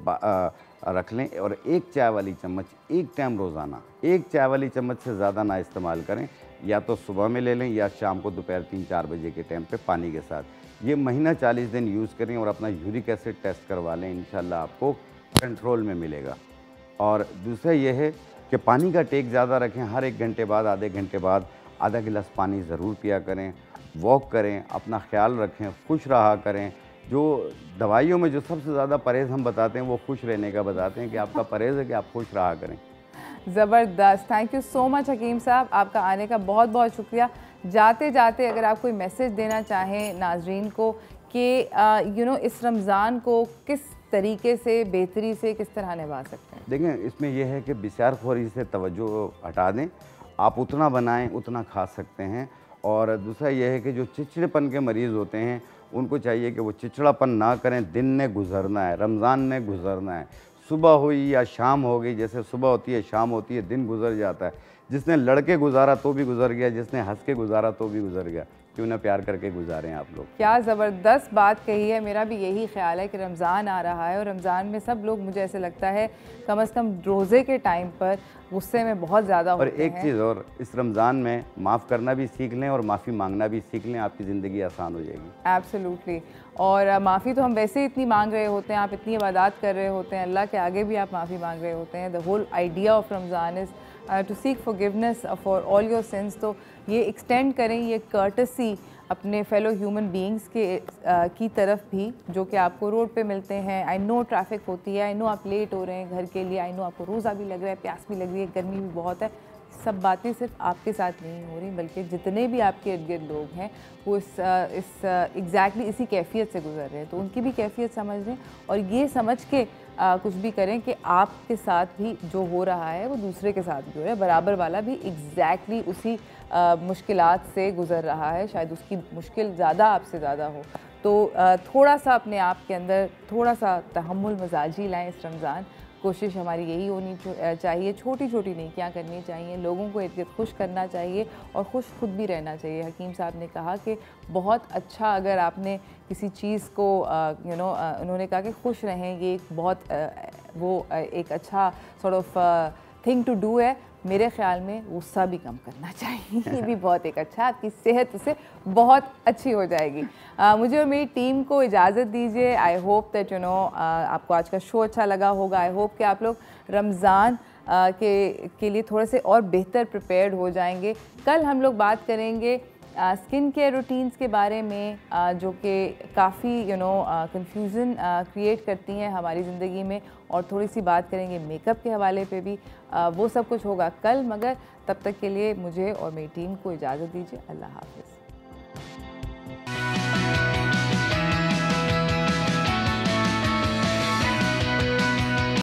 रख लें और 1 चाय वाली चम्मच एक टाइम रोज़ाना, 1 चाय वाली चम्मच से ज़्यादा ना इस्तेमाल करें। या तो सुबह में ले लें या शाम को दोपहर 3-4 बजे के टाइम पे पानी के साथ। ये महीना 40 दिन यूज़ करें और अपना यूरिक एसिड टेस्ट करवा लें, इंशाल्लाह आपको कंट्रोल में मिलेगा। और दूसरा ये है कि पानी का टेक ज़्यादा रखें, हर 1 घंटे बाद, आधे घंटे बाद आधा गिलास पानी ज़रूर पिया करें। वॉक करें, अपना ख्याल रखें, खुश रहा करें। जो दवाइयों में जो सबसे ज़्यादा परहेज़ हम बताते हैं वो खुश रहने का बताते हैं कि आपका परहेज़ है कि आप खुश रहा करें।
ज़बरदस्त, थैंक यू सो मच हकीम साहब, आपका आने का बहुत बहुत शुक्रिया। जाते जाते अगर आप कोई मैसेज देना चाहें नाजरीन को कि इस रमज़ान को किस तरीके से, बेहतरी से किस तरह निभा सकते हैं?
देखें, इसमें यह है कि बिसारखोरी से तवज्जो हटा दें। आप उतना बनाएं उतना खा सकते हैं। और दूसरा यह है कि जो चिड़चिड़ेपन के मरीज़ होते हैं उनको चाहिए कि वो चिड़चिड़ापन ना करें। दिन ने गुजरना है, रमज़ान ने गुजरना है। सुबह हुई या शाम हो गई, जैसे सुबह होती है शाम होती है, दिन गुजर जाता है। जिसने लड़के गुजारा तो भी गुजर गया, जिसने हंस के गुजारा तो भी गुजर गया। क्यों ना प्यार करके गुजारें आप लोग।
क्या ज़बरदस्त बात कही है। मेरा भी यही ख्याल है कि रमज़ान आ रहा है और रमज़ान में सब लोग, मुझे ऐसे लगता है, कम से कम रोज़े के टाइम पर गुस्से में बहुत ज़्यादा होते हैं।
और एक चीज़ और, इस रमज़ान में माफ़ करना भी सीख लें और माफ़ी मांगना भी सीख लें, आपकी ज़िंदगी आसान हो जाएगी।
एब्सोल्युटली। और माफ़ी तो हम वैसे ही इतनी मांग रहे होते हैं, आप इतनी इबादत कर रहे होते हैं, अल्लाह के आगे भी आप माफ़ी मांग रहे होते हैं। The whole idea of Ramzan is to seek forgiveness for all your sins. तो ये एक्सटेंड करें ये कर्टसी अपने फेलो ह्यूमन बीइंग्स के की तरफ भी, जो कि आपको रोड पे मिलते हैं। आई नो ट्रैफिक होती है, आई नो आप लेट हो रहे हैं घर के लिए, आई नो आपको रोज़ा भी लग रहा है, प्यास भी लग रही है, गर्मी भी बहुत है। सब बातें सिर्फ आपके साथ नहीं हो रही, बल्कि जितने भी आपके इर्द गिर्द लोग हैं वो इस एग्जैक्टली इसी कैफियत से गुजर रहे हैं। तो उनकी भी कैफियत समझ लें और ये समझ के कुछ भी करें कि आपके साथ भी जो हो रहा है वो दूसरे के साथ भी हो रहा है। बराबर वाला भी एग्जैक्टली उसी मुश्किलात से गुज़र रहा है, शायद उसकी मुश्किल ज़्यादा आपसे ज़्यादा हो। तो थोड़ा सा अपने आप के अंदर थोड़ा सा तहम्मुल मजाजी लाएँ इस रमज़ान। कोशिश हमारी यही होनी चाहिए, छोटी छोटी नेकियां करनी चाहिए, लोगों को इर्द खुश करना चाहिए और खुश खुद भी रहना चाहिए। हकीम साहब ने कहा कि बहुत अच्छा अगर आपने किसी चीज़ को उन्होंने कहा कि खुश रहें, ये एक बहुत एक अच्छा sort of thing to do है। मेरे ख्याल में गुस्सा भी कम करना चाहिए, ये भी बहुत एक अच्छा, आपकी सेहत उससे बहुत अच्छी हो जाएगी। मुझे और मेरी टीम को इजाज़त दीजिए। आई होप दैट आपको आज का शो अच्छा लगा होगा। आई होप कि आप लोग रमज़ान के लिए थोड़े से और बेहतर प्रिपेयर्ड हो जाएंगे। कल हम लोग बात करेंगे स्किन केयर रूटीन्स के बारे में, जो कि काफ़ी कन्फ्यूज़न क्रिएट करती हैं हमारी ज़िंदगी में, और थोड़ी सी बात करेंगे मेकअप के हवाले पे भी। वो सब कुछ होगा कल, मगर तब तक के लिए मुझे और मेरी टीम को इजाज़त दीजिए। अल्लाह हाफ़िज़।